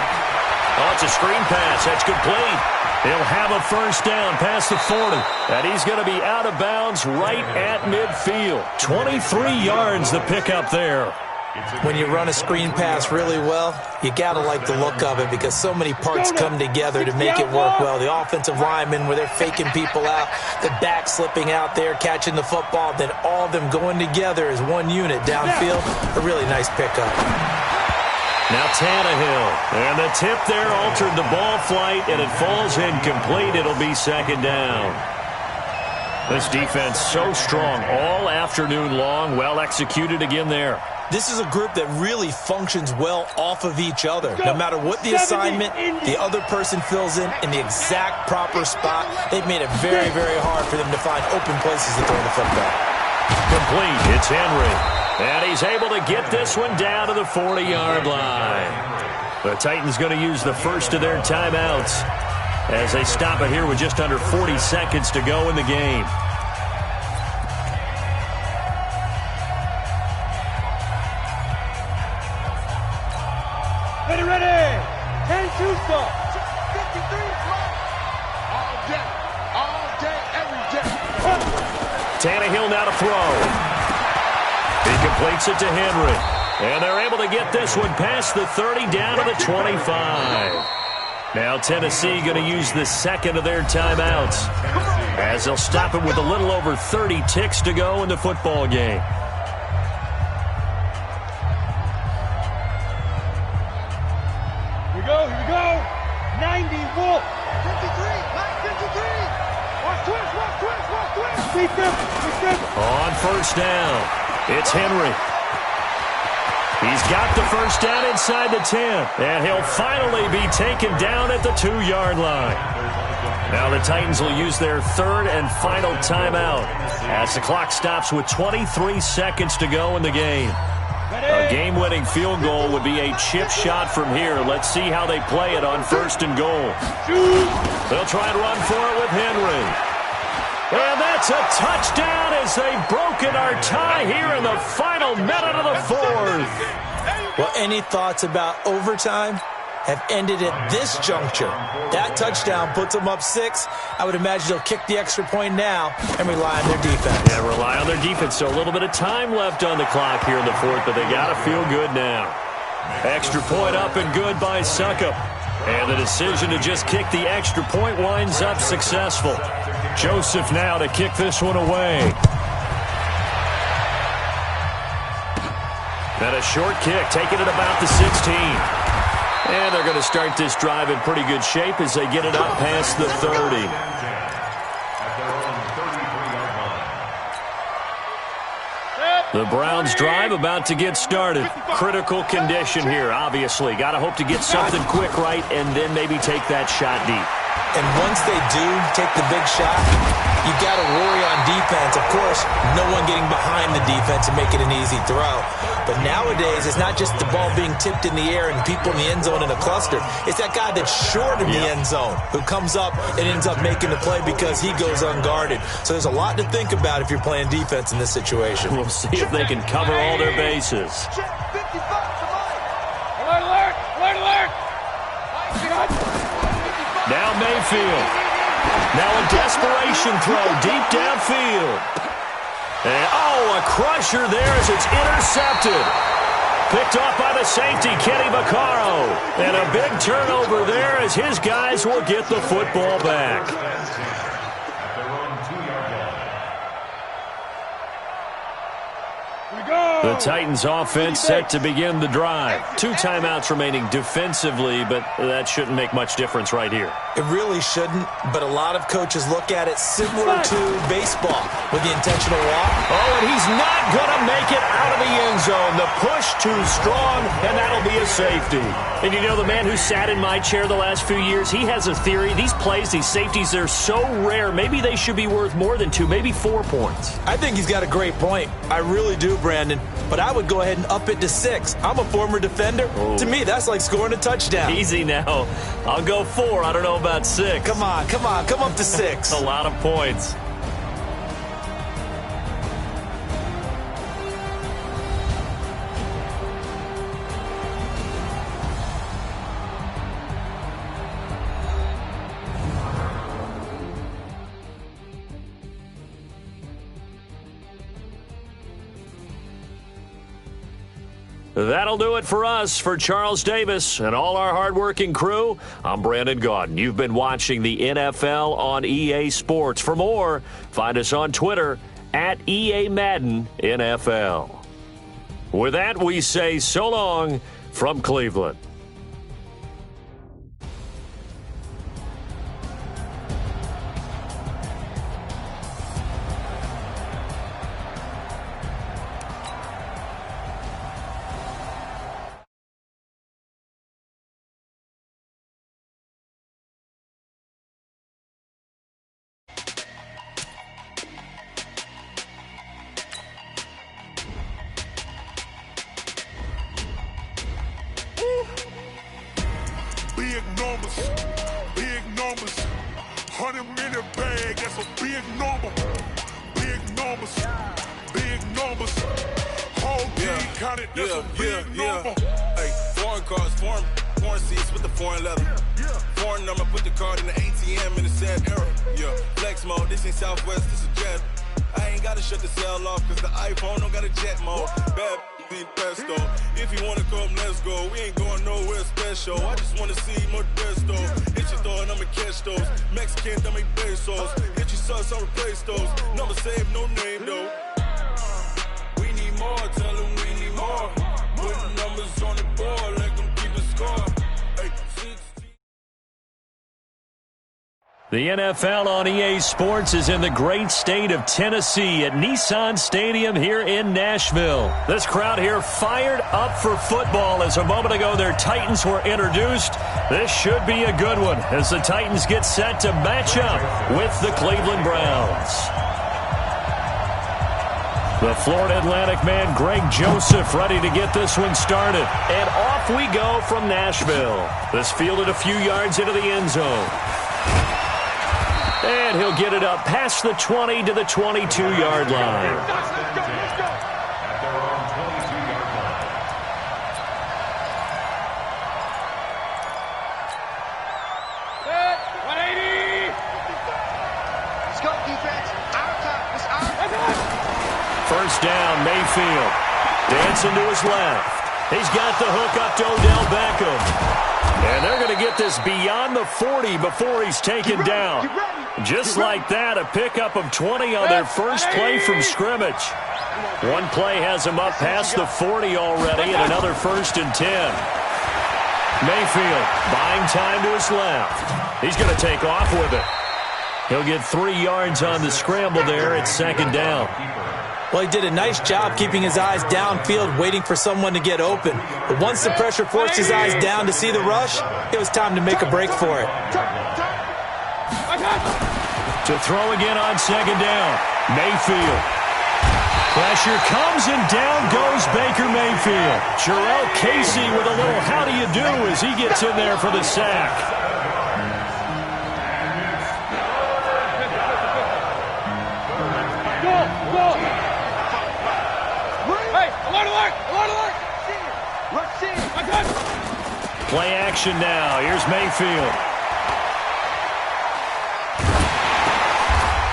Oh, it's a screen pass. That's complete. He'll have a first down past the 40. And he's going to be out of bounds right at midfield. 23 yards the pickup there. When you run a screen pass really well, you got to like the look of it because so many parts come together to make it work well. The offensive linemen, where they're faking people out, the back slipping out there, catching the football, then all of them going together as one unit downfield. A really nice pickup. Now Tannehill. And the tip there altered the ball flight, and it falls incomplete. It'll be 2nd down. This defense so strong all afternoon long. Well executed again there. This is a group that really functions well off of each other. No matter what the assignment, the other person fills in the exact proper spot. They've made it very, very hard for them to find open places to throw the football. Complete. It's Henry. And he's able to get this one down to the 40-yard line. The Titans going to use the first of their timeouts as they stop it here with just under 40 seconds to go in the game. Ready. 10-2 stop. 53 all day, every day. Tannehill now to throw. He completes it to Henry. And they're able to get this one past the 30 down to the 25. Now Tennessee going to use the second of their timeouts as they'll stop it with a little over 30 ticks to go in the football game. Here we go. 90, Wolf. 53, 53. Watch twist. Beat them. On first down, it's Henry. He's got the first down inside the 10, and he'll finally be taken down at the 2-yard line. Now the Titans will use their third and final timeout as the clock stops with 23 seconds to go in the game. A game-winning field goal would be a chip shot from here. Let's see how they play it on first and goal. They'll try and run for it with Henry. And that's a touchdown as they've broken our tie here in the final minute of the fourth. Well, any thoughts about overtime have ended at this juncture? That touchdown puts them up 6. I would imagine they'll kick the extra point now and rely on their defense. Yeah, rely on their defense. So a little bit of time left on the clock here in the fourth, but they got to feel good now. Extra point up and good by Suckup. And the decision to just kick the extra point winds up successful. Joseph now to kick this one away. And a short kick, taking it about the 16. And they're going to start this drive in pretty good shape as they get it up past the 30. The Browns drive about to get started. Critical condition here, obviously. Got to hope to get something quick right and then maybe take that shot deep. And once they do take the big shot, you got to worry on defense. Of course, no one getting behind the defense and make it an easy throw. But nowadays, it's not just the ball being tipped in the air and people in the end zone in a cluster. It's that guy that's short of the end zone who comes up and ends up making the play because he goes unguarded. So there's a lot to think about if you're playing defense in this situation. We'll see if they can cover all their bases. Alert! Now Mayfield. Now a desperation throw deep downfield. And, a crusher there as it's intercepted. Picked off by the safety, Kenny Vaccaro. And a big turnover there as his guys will get the football back. The Titans offense set to begin the drive. 2 timeouts remaining defensively, but that shouldn't make much difference right here. It really shouldn't, but a lot of coaches look at it similar to baseball with the intentional walk. Oh, and he's not going to make it out of the end zone. The push too strong, and that'll be a safety. And you know, the man who sat in my chair the last few years, he has a theory. These plays, these safeties, they're so rare. Maybe they should be worth more than 2, maybe 4 points. I think he's got a great point. I really do, Brandon. But I would go ahead and up it to 6. I'm a former defender. Oh. To me, that's like scoring a touchdown. Easy now. I'll go 4. I don't know about 6. Come on. Come up to 6. A lot of points. That'll do it for us. For Charles Davis and all our hardworking crew, I'm Brandon Gaudin. You've been watching the NFL on EA Sports. For more, find us on Twitter at EA Madden NFL. With that, we say so long from Cleveland. Big numbers, 100 in a bag, that's a big number. Big numbers, whole team counted, that's a big number. Hey, foreign cars, foreign seats with the foreign leather. Foreign number, put the card in the ATM in the sad era. Yeah, flex mode, this ain't Southwest, this is jet. I ain't gotta shut the cell off, cause the iPhone don't got a jet mode. Bad pesto. If you wanna come, let's go. We ain't going nowhere special. I just wanna see Modesto. Hit your throw and I'ma catch those. Mexican, that make pesos. Hit your sauce, I'll replace those. Number saved, no name though. We need more, tell them we need more. Putting numbers on the board like them keep a score. The NFL on EA Sports is in the great state of Tennessee at Nissan Stadium here in Nashville. This crowd here fired up for football as a moment ago their Titans were introduced. This should be a good one as the Titans get set to match up with the Cleveland Browns. The Florida Atlantic man, Greg Joseph, ready to get this one started. And off we go from Nashville. This fielded a few yards into the end zone. And he'll get it up past the 20 to the 22-yard line. First down, Mayfield. Dancing to his left. He's got the hook up to Odell Beckham. And they're going to get this beyond the 40 before he's taken down. Just like that, a pickup of 20 on their first play from scrimmage. One play has him up past the 40 already, and another 1st and 10. Mayfield buying time to his left. He's going to take off with it. He'll get 3 yards on the scramble there at 2nd down. Well, he did a nice job keeping his eyes downfield, waiting for someone to get open. But once the pressure forced his eyes down to see the rush, it was time to make a break for it. To throw again on 2nd down, Mayfield. Pressure comes and down goes Baker Mayfield. Jarrell Casey with a little how do you do as he gets in there for the sack. Play action now. Here's Mayfield.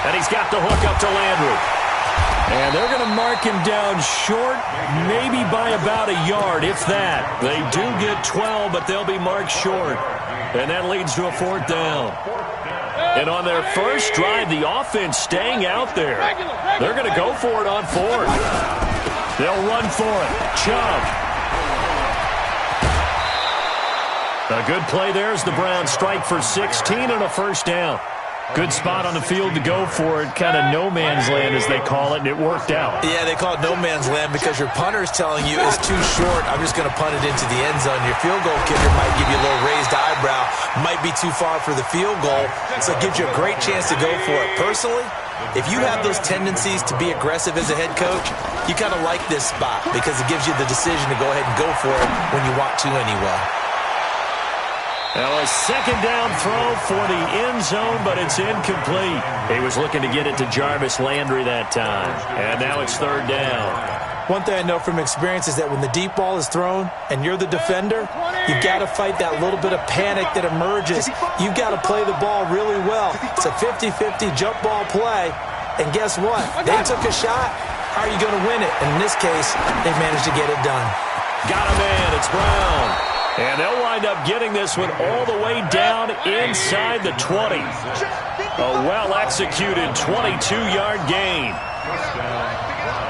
And he's got the hook up to Landry. And they're going to mark him down short, maybe by about a yard, if that. They do get 12, but they'll be marked short. And that leads to a 4th down. And on their first drive, the offense staying out there. They're going to go for it on 4th. They'll run for it. Chubb. A good play there as the Browns strike for 16 and a 1st down. Good spot on the field to go for it. Kind of no man's land, as they call it, and it worked out. Yeah, they call it no man's land because your punter is telling you it's too short. I'm just going to punt it into the end zone. Your field goal kicker might give you a little raised eyebrow. Might be too far for the field goal, so it gives you a great chance to go for it. Personally, if you have those tendencies to be aggressive as a head coach, you kind of like this spot because it gives you the decision to go ahead and go for it when you want to anyway. Now a 2nd down throw for the end zone, but it's incomplete. He was looking to get it to Jarvis Landry that time. And now it's 3rd down. One thing I know from experience is that when the deep ball is thrown and you're the defender, you've got to fight that little bit of panic that emerges. You've got to play the ball really well. It's a 50-50 jump ball play. And guess what? They took a shot. How are you going to win it? And in this case, they managed to get it done. Got a man. It's Brown. And they'll wind up getting this one all the way down inside the 20. A well-executed 22-yard gain.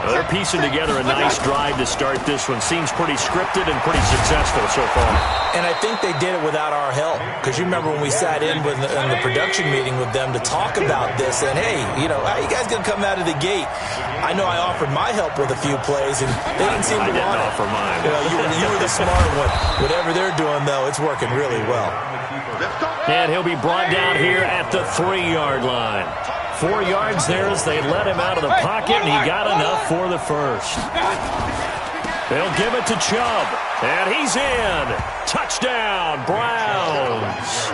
They're piecing together a nice drive to start this one. Seems pretty scripted and pretty successful so far. And I think they did it without our help. Because you remember when we sat in with in the production meeting with them to talk about this. And, hey, you know, how you guys going to come out of the gate? I know I offered my help with a few plays, and they didn't seem to want it. I didn't offer mine. You were the smart one. Whatever they're doing, though, it's working really well. And he'll be brought down here at the 3-yard line. 4 yards there as they let him out of the pocket, and he got enough for the first. They'll give it to Chubb, and he's in. Touchdown, Browns.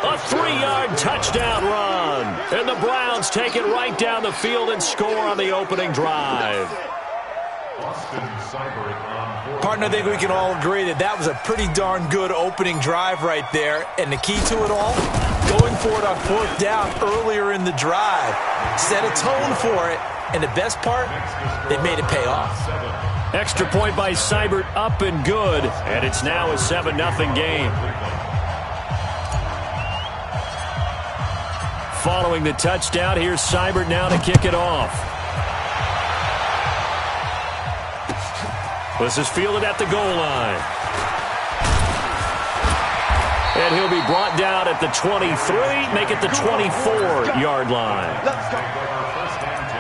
A 3-yard touchdown run. And the Browns take it right down the field and score on the opening drive. Partner, I think we can all agree that that was a pretty darn good opening drive right there. And the key to it all, going for it on 4th down earlier in the drive. Set a tone for it. And the best part, they made it pay off. Extra point by Seibert, up and good. And it's now a 7-0 game. Following the touchdown, here's Seibert now to kick it off. This is fielded at the goal line. And he'll be brought down at the 23, make it the 24-yard line. Let's go. First and 10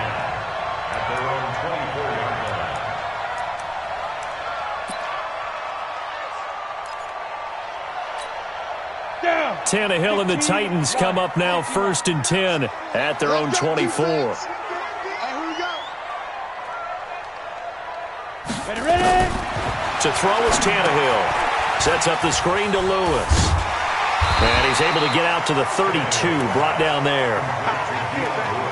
at their own 24-yard line. Tannehill and the Titans come up now 1st and 10 at their own 24. Ready? To throw is Tannehill. Sets up the screen to Lewis. And he's able to get out to the 32, brought down there.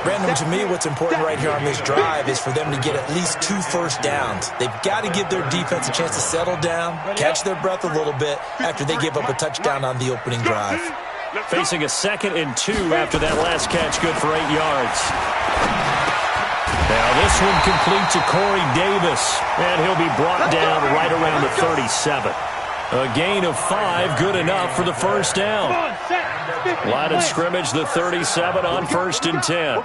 Brandon, to me, what's important right here on this drive is for them to get at least 2 first downs. They've got to give their defense a chance to settle down, catch their breath a little bit after they give up a touchdown on the opening drive. Facing a 2nd and 2 after that last catch, good for 8 yards. Now this one complete to Corey Davis, and he'll be brought down right around the 37. A gain of 5, good enough for the first down. Line of scrimmage, the 37 on 1st and 10.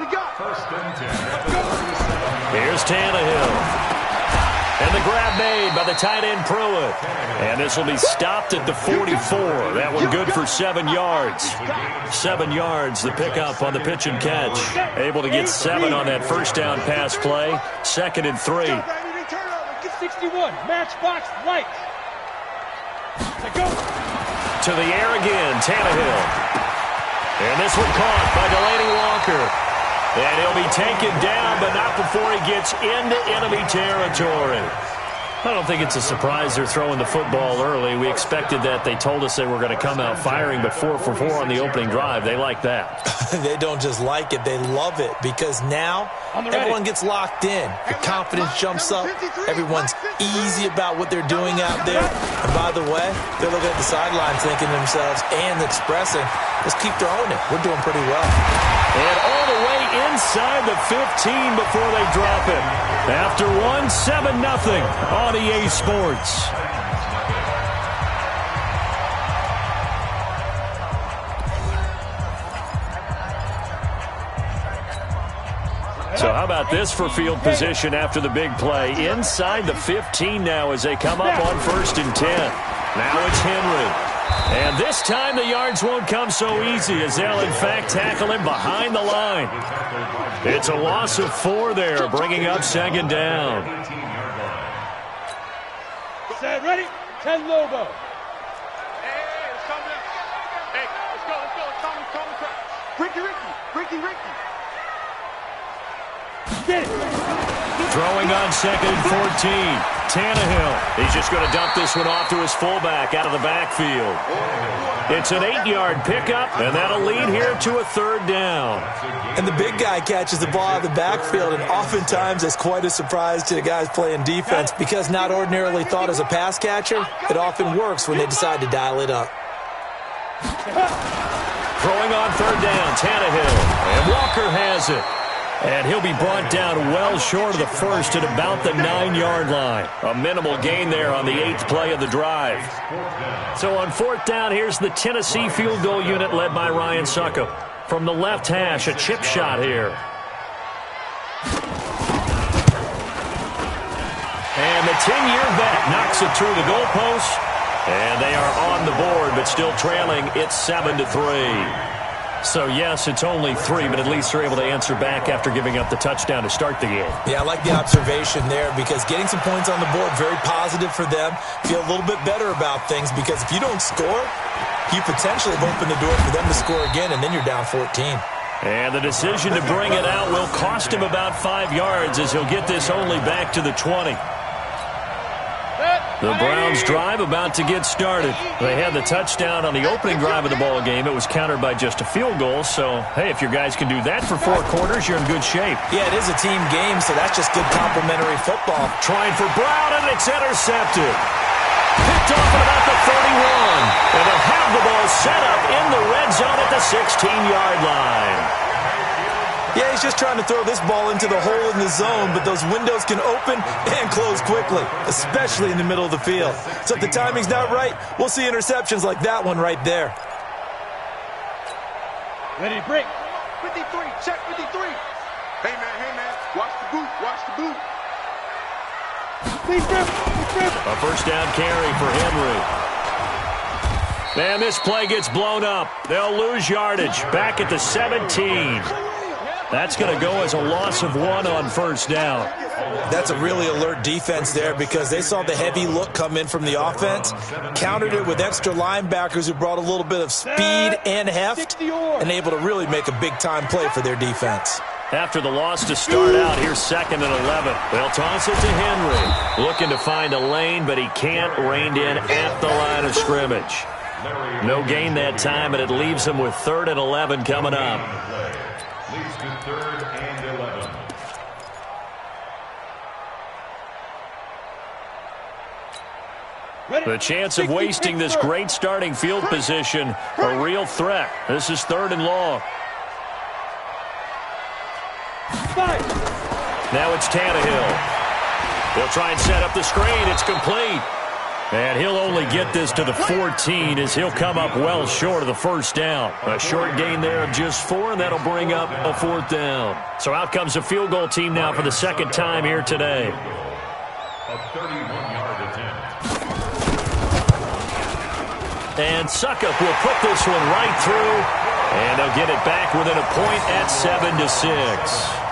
Here's Tannehill. And the grab made by the tight end Pruitt. And this will be stopped at the 44. That one good for 7 yards. 7 yards, the pickup on the pitch and catch. Able to get 7 on that first down pass play. 2nd and 3. Get 61, matchbox light. To the air again, Tannehill. And this one caught by Delaney Walker. And he'll be taken down, but not before he gets into enemy territory. I don't think it's a surprise they're throwing the football early. We expected that. They told us they were going to come out firing, but 4 for 4 on the opening drive. They like that. They don't just like it, they love it, because now everyone gets locked in. The confidence jumps up. Everyone's easy about what they're doing out there. And by the way, they're looking at the sidelines thinking to themselves and expressing, let's keep throwing it. We're doing pretty well. And all the way inside the 15 before they drop it. After 7-0 on EA Sports. So how about this for field position after the big play? Inside the 15 now as they come up on 1st and 10. Now it's Henry. And this time the yards won't come so easy as they'll, in fact, tackle him behind the line. It's a loss of 4 there, bringing up 2nd down. Set, ready? 10 Lobo. Hey, let's calm down. Hey, let's go. Calm. Ricky. Get it. Throwing on 2nd and 14. Tannehill. He's just going to dump this one off to his fullback out of the backfield. It's an 8-yard pickup, and that'll lead here to a 3rd down. And the big guy catches the ball out of the backfield, and oftentimes that's quite a surprise to the guys playing defense because not ordinarily thought as a pass catcher, it often works when they decide to dial it up. Throwing on 3rd down, Tannehill. And Walker has it. And he'll be brought down well short of the first at about the 9-yard line. A minimal gain there on the 8th play of the drive. So on 4th down, here's the Tennessee field goal unit led by Ryan Suckup. From the left hash, a chip shot here. And the 10-year vet knocks it through the goalpost. And they are on the board, but still trailing. It's 7-3. So, yes, it's only 3, but at least they're able to answer back after giving up the touchdown to start the game. Yeah, I like the observation there because getting some points on the board, very positive for them. Feel a little bit better about things because if you don't score, you potentially have opened the door for them to score again, and then you're down 14. And the decision to bring it out will cost him about 5 yards as he'll get this only back to the 20. The Browns drive about to get started. They had the touchdown on the opening drive of the ball game. It was countered by just a field goal. So, hey, if your guys can do that for 4 quarters, you're in good shape. Yeah, it is a team game, so that's just good complementary football. Trying for Brown, and it's intercepted. Picked off at about the 31. And they'll have the ball set up in the red zone at the 16-yard line. Yeah, he's just trying to throw this ball into the hole in the zone, but those windows can open and close quickly, especially in the middle of the field. So if the timing's not right, we'll see interceptions like that one right there. Ready to break. 53, check 53. Hey, man, watch the boot. Please, A first down carry for Henry. And this play gets blown up. They'll lose yardage back at the 17. That's going to go as a loss of 1 on first down. That's a really alert defense there because they saw the heavy look come in from the offense, countered it with extra linebackers who brought a little bit of speed and heft, and able to really make a big-time play for their defense. After the loss to start out, here's 2nd and 11. They'll toss it to Henry. Looking to find a lane, but he can't. Reined in at the line of scrimmage. No gain that time, and it leaves him with 3rd and 11 coming up. Leads to 3rd and 11. The chance of wasting this great starting field position, a real threat. This is 3rd and long. Now it's Tannehill. He'll try and set up the screen. It's complete. And he'll only get this to the 14 as he'll come up well short of the first down. A short gain there of just 4, and that'll bring up a 4th down. So out comes a field goal team now for the 2nd time here today. A 31-yard attempt. And Suckup will put this one right through, and they'll get it back within a point at 7-6.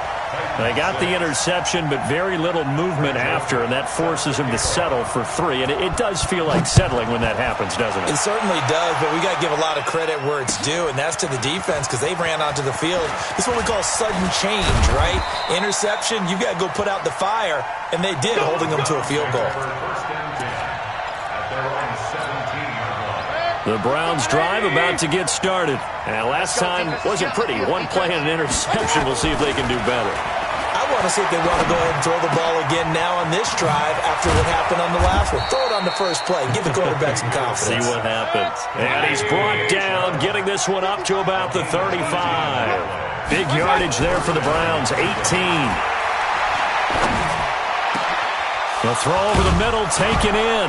They got the interception, but very little movement after, and that forces him to settle for 3. And it does feel like settling when that happens, doesn't it? It certainly does, but we got to give a lot of credit where it's due, and that's to the defense because they ran onto the field. This is what we call sudden change, right? Interception, you got to go put out the fire, and they did, holding them to a field goal. The Browns drive about to get started. And last time wasn't pretty. 1 play and an interception. We'll see if they can do better. I want to see if they want to go ahead and throw the ball again now on this drive after what happened on the last one. Throw it on the first play. Give the quarterback some confidence. See what happens. And he's brought down, getting this one up to about the 35. Big yardage there for the Browns, 18. The throw over the middle, taken in.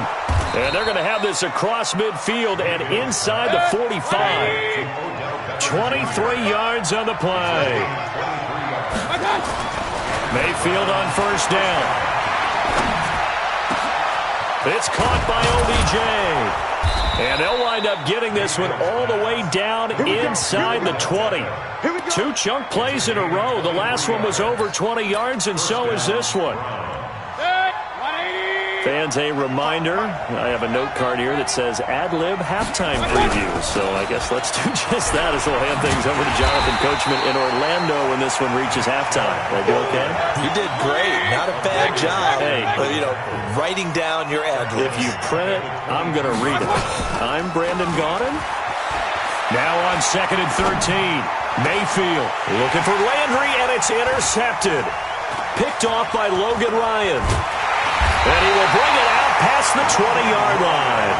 And they're going to have this across midfield and inside the 45. 23 yards on the play. Mayfield on first down. It's caught by OBJ. And they'll wind up getting this one all the way down inside the 20. 2 chunk plays in a row. The last one was over 20 yards, and so is this one. Fans, a reminder, I have a note card here that says ad-lib halftime preview. So I guess let's do just that as we'll hand things over to Jonathan Coachman in Orlando when this one reaches halftime. Did I do okay? You did great. Not a bad job. Hey, but, writing down your ad-libs. If you print it, I'm going to read it. I'm Brandon Gaudin. Now on 2nd and 13. Mayfield looking for Landry, and it's intercepted. Picked off by Logan Ryan. And he will bring it out past the 20-yard line.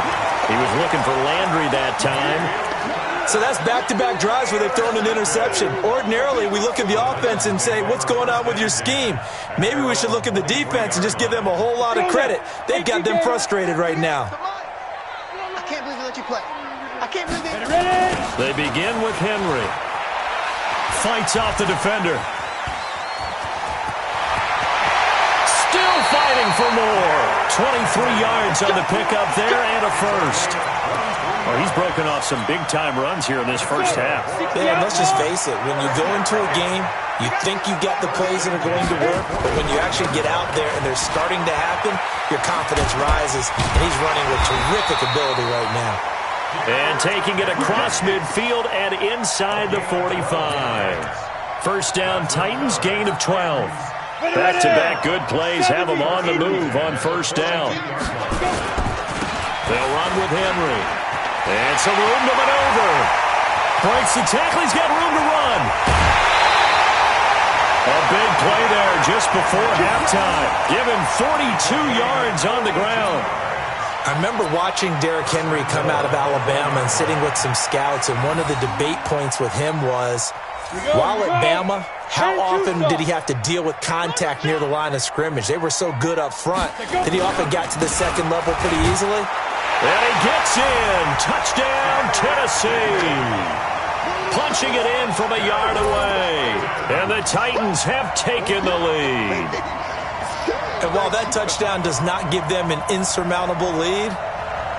He was looking for Landry that time. So that's back-to-back drives where they've thrown an interception. Ordinarily, we look at the offense and say, what's going on with your scheme? Maybe we should look at the defense and just give them a whole lot of credit. They've got them frustrated right now. I can't believe they let you play. I can't believe they... They begin with Henry. Fights off the defender. Still fighting for more. 23 yards on the pickup there and a first. Well, he's broken off some big-time runs here in this first half. Yeah, let's just face it. When you go into a game, you think you got the plays that are going to work, but when you actually get out there and they're starting to happen, your confidence rises, and he's running with terrific ability right now. And taking it across midfield and inside the 45. First down, Titans, gain of 12. Back-to-back good plays have them on the move on first down. They'll run with Henry. And some room to maneuver. Breaks the tackle. He's got room to run. A big play there just before halftime. Give him 42 yards on the ground. I remember watching Derrick Henry come out of Alabama and sitting with some scouts, and one of the debate points with him was, while at Bama, how often did he have to deal with contact near the line of scrimmage? They were so good up front that he often got to the second level pretty easily. And he gets in. Touchdown, Tennessee. Punching it in from a yard away. And the Titans have taken the lead. And while that touchdown does not give them an insurmountable lead,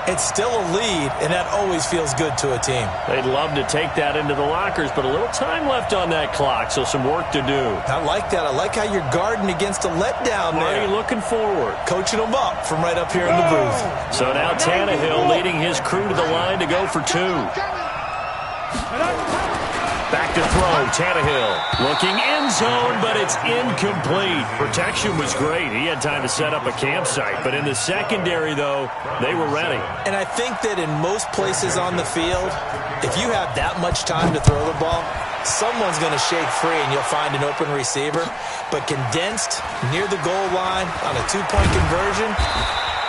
It's still a lead, and that always feels good to a team. They'd love to take that into the lockers, but a little time left on that clock, so some work to do. I like that. I like how you're guarding against a letdown there. Marty looking forward. Coaching them up from right up here in the booth. So now Tannehill leading his crew to the line to go for 2. Back to throw, Tannehill. Looking end zone, but it's incomplete. Protection was great. He had time to set up a campsite. But in the secondary, though, they were ready. And I think that in most places on the field, if you have that much time to throw the ball, someone's going to shake free and you'll find an open receiver. But condensed, near the goal line, on a 2-point conversion,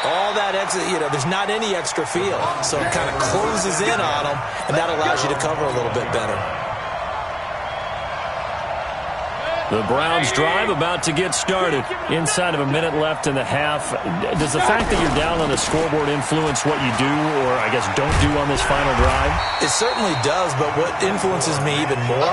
all that extra, there's not any extra field. So it kind of closes in on them, and that allows you to cover a little bit better. The Browns drive about to get started. Inside of a minute left in the half. Does the fact that you're down on the scoreboard influence what you do, or I guess don't do on this final drive? It certainly does, but what influences me even more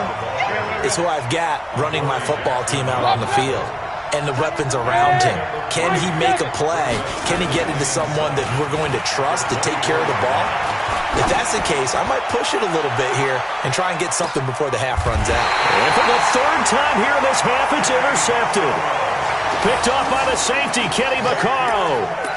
is who I've got running my football team out on the field and the weapons around him. Can he make a play? Can he get into someone that we're going to trust to take care of the ball? If that's the case, I might push it a little bit here and try and get something before the half runs out. And for the 3rd time here in this half, it's intercepted. Picked off by the safety, Kenny Vaccaro.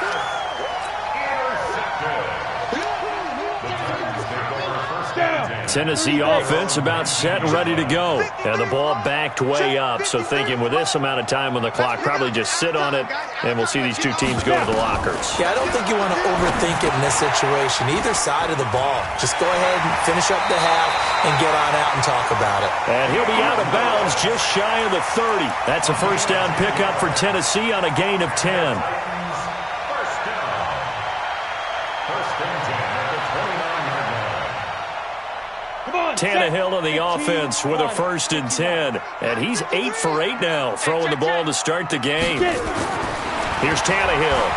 Tennessee offense about set and ready to go. And the ball backed way up, so thinking with this amount of time on the clock, probably just sit on it, and we'll see these two teams go to the lockers. Yeah, I don't think you want to overthink it in this situation. Either side of the ball. Just go ahead and finish up the half and get on out and talk about it. And he'll be out of bounds just shy of the 30. That's a first down pickup for Tennessee on a gain of 10. Tannehill on the offense with a 1st and 10. And he's 8 for 8 now, throwing the ball to start the game. Here's Tannehill.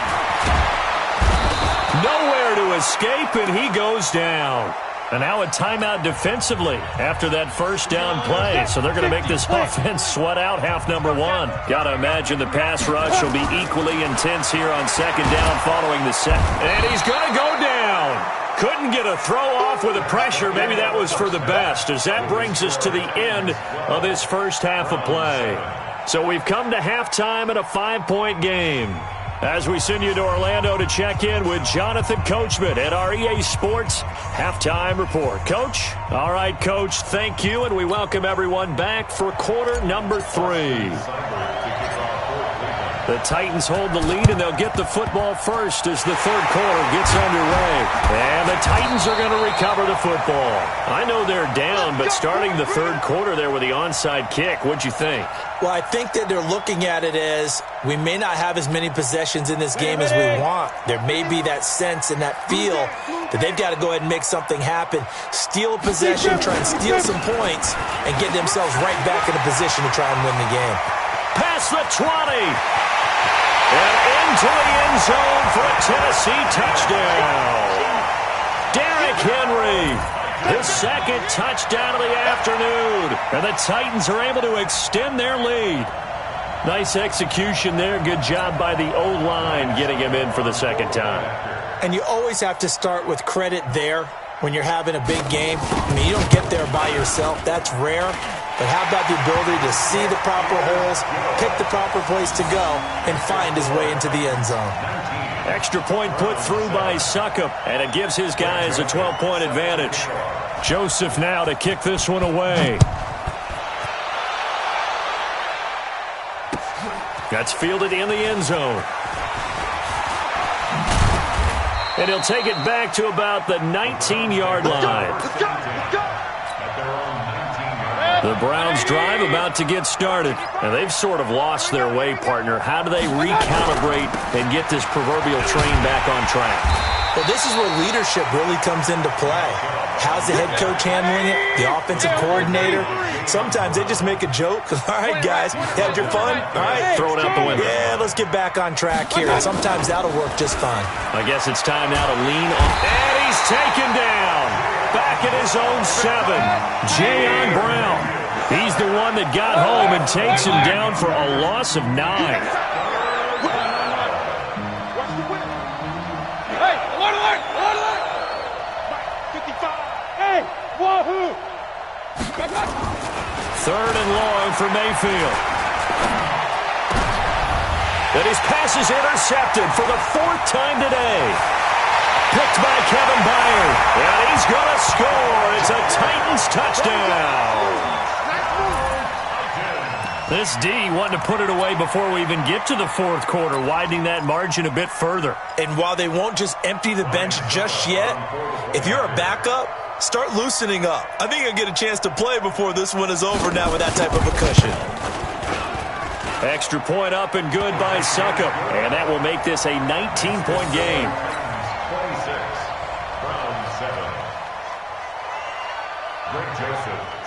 Nowhere to escape, and he goes down. And now a timeout defensively after that first down play. So they're going to make this offense sweat out half number 1. Got to imagine the pass rush will be equally intense here on 2nd down following the set. And he's going to go down. Couldn't get a throw off with the pressure. Maybe that was for the best, as that brings us to the end of this first half of play. So we've come to halftime at a 5-point game. As we send you to Orlando to check in with Jonathan Coachman at our EA Sports Halftime Report. Coach? All right, Coach, thank you, and we welcome everyone back for quarter number 3. The Titans hold the lead, and they'll get the football first as the 3rd quarter gets underway. And the Titans are going to recover the football. I know they're down, but starting the 3rd quarter there with the onside kick, what'd you think? Well, I think that they're looking at it as we may not have as many possessions in this game as we want. There may be that sense and that feel that they've got to go ahead and make something happen, steal a possession, try and steal some points, and get themselves right back in a position to try and win the game. Past the 20. And into the end zone for a Tennessee touchdown. Derrick Henry, his 2nd touchdown of the afternoon. And the Titans are able to extend their lead. Nice execution there. Good job by the O-line getting him in for the 2nd time. And you always have to start with credit there when you're having a big game. I mean, you don't get there by yourself. That's rare. But how about the ability to see the proper holes, pick the proper place to go, and find his way into the end zone? Extra point put through by Succop, and it gives his guys a 12-point advantage. Joseph now to kick this one away. That's fielded in the end zone. And he'll take it back to about the 19-yard line. The Browns drive about to get started, and they've sort of lost their way, partner. How do they recalibrate and get this proverbial train back on track? Well, this is where leadership really comes into play. How's the head coach handling it? The offensive coordinator? Sometimes they just make a joke. All right, guys, had your fun? All right. Throw it out the window. Yeah, let's get back on track here. Sometimes that'll work just fine. I guess it's time now to lean on. And he's taken down. Back at his own 7. Jayon Brown. He's the one that got home and takes him down for a loss of 9. Hey, alert! Third and long for Mayfield. And his pass is intercepted for the 4th time today. Picked by Kevin Byard. And he's going to score. It's a Titans touchdown. This D wanting to put it away before we even get to the 4th quarter, widening that margin a bit further. And while they won't just empty the bench just yet, if you're a backup, start loosening up. I think you'll get a chance to play before this one is over now with that type of a cushion. Extra point up and good by Succop. And that will make this a 19-point game. 26, round 7. Greg Joseph.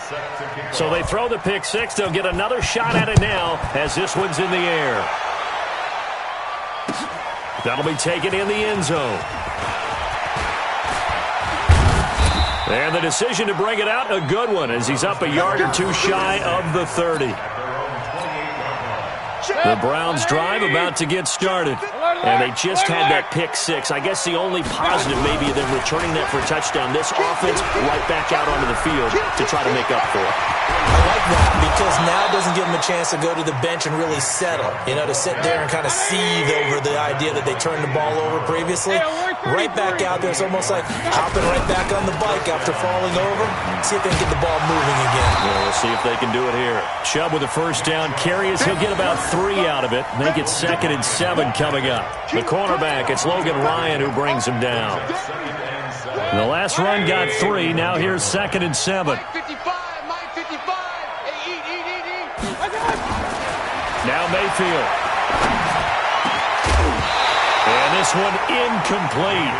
So they throw the pick six. They'll get another shot at it now as this one's in the air. That'll be taken in the end zone. And the decision to bring it out, a good one, as he's up a yard or two shy of the 30. The Browns drive about to get started. And they just had that pick six. I guess the only positive maybe of them returning that for a touchdown. This offense right back out onto the field to try to make up for it. I like that because now it doesn't give them a chance to go to the bench and really settle. You know, to sit there and kind of seethe over the idea that they turned the ball over previously. Right back out there. It's almost like hopping right back on the bike after falling over. See if they can get the ball moving again. Yeah, we'll see if they can do it here. Chubb with a first down carry as he'll get about 3 out of it. Make it 2nd and 7 coming up. The cornerback, it's Logan Ryan who brings him down. The last run got 3. Now here's 2nd and 7. Now Mayfield. And this one incomplete.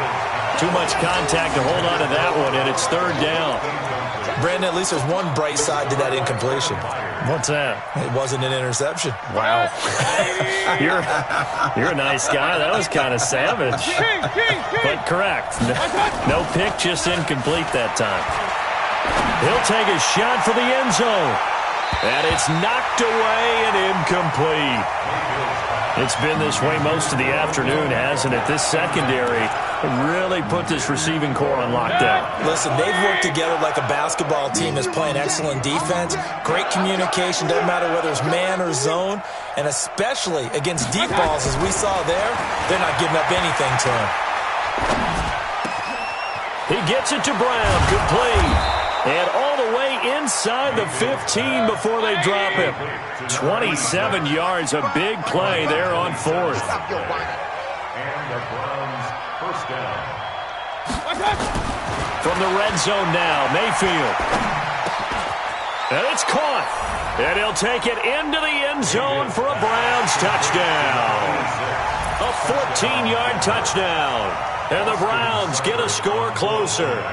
Too much contact to hold on to that one, and it's 3rd down. Brandon, at least there's one bright side to that incompletion. What's that? It wasn't an interception. Wow. You're a nice guy. That was kind of savage. But correct. No pick, just incomplete that time. He'll take a shot for the end zone. And it's knocked away and incomplete. It's been this way most of the afternoon, hasn't it? This secondary really put this receiving core on lockdown. Listen, they've worked together like a basketball team that's playing excellent defense. Great communication, doesn't matter whether it's man or zone. And especially against deep balls, as we saw there, they're not giving up anything to him. He gets it to Brown, complete. And all the way inside the 15 before they drop him. 27 yards, a big play there on 4th. And the Browns first down. From the red zone now, Mayfield. And it's caught. And he'll take it into the end zone for a Browns touchdown. A 14-yard touchdown. And the Browns get a score closer.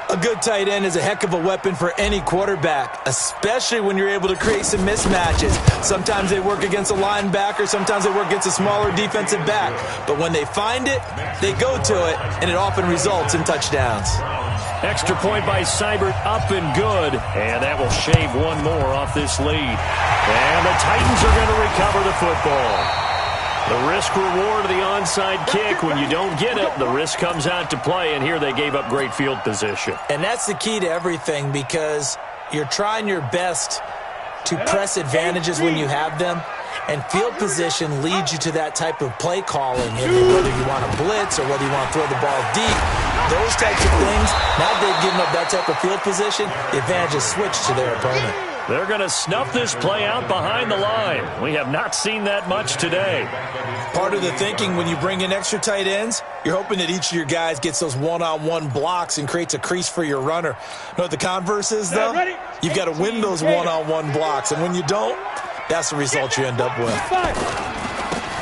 A good tight end is a heck of a weapon for any quarterback, especially when you're able to create some mismatches. Sometimes they work against a linebacker, sometimes they work against a smaller defensive back. But when they find it, they go to it, and it often results in touchdowns. Extra point by Seibert, up and good. And that will shave one more off this lead. And the Titans are going to recover the football. The risk-reward of the onside kick, when you don't get it, the risk comes out to play, and here they gave up great field position. And that's the key to everything because you're trying your best to press advantages when you have them, and field position leads you to that type of play calling. And whether you want to blitz or whether you want to throw the ball deep, those types of things, now they've given up that type of field position, the advantage is switched to their opponent. They're going to snuff this play out behind the line. We have not seen that much today. Part of the thinking when you bring in extra tight ends, you're hoping that each of your guys gets those one-on-one blocks and creates a crease for your runner. You know what the converse is, though? You've got to win those one-on-one blocks, and when you don't, that's the result you end up with.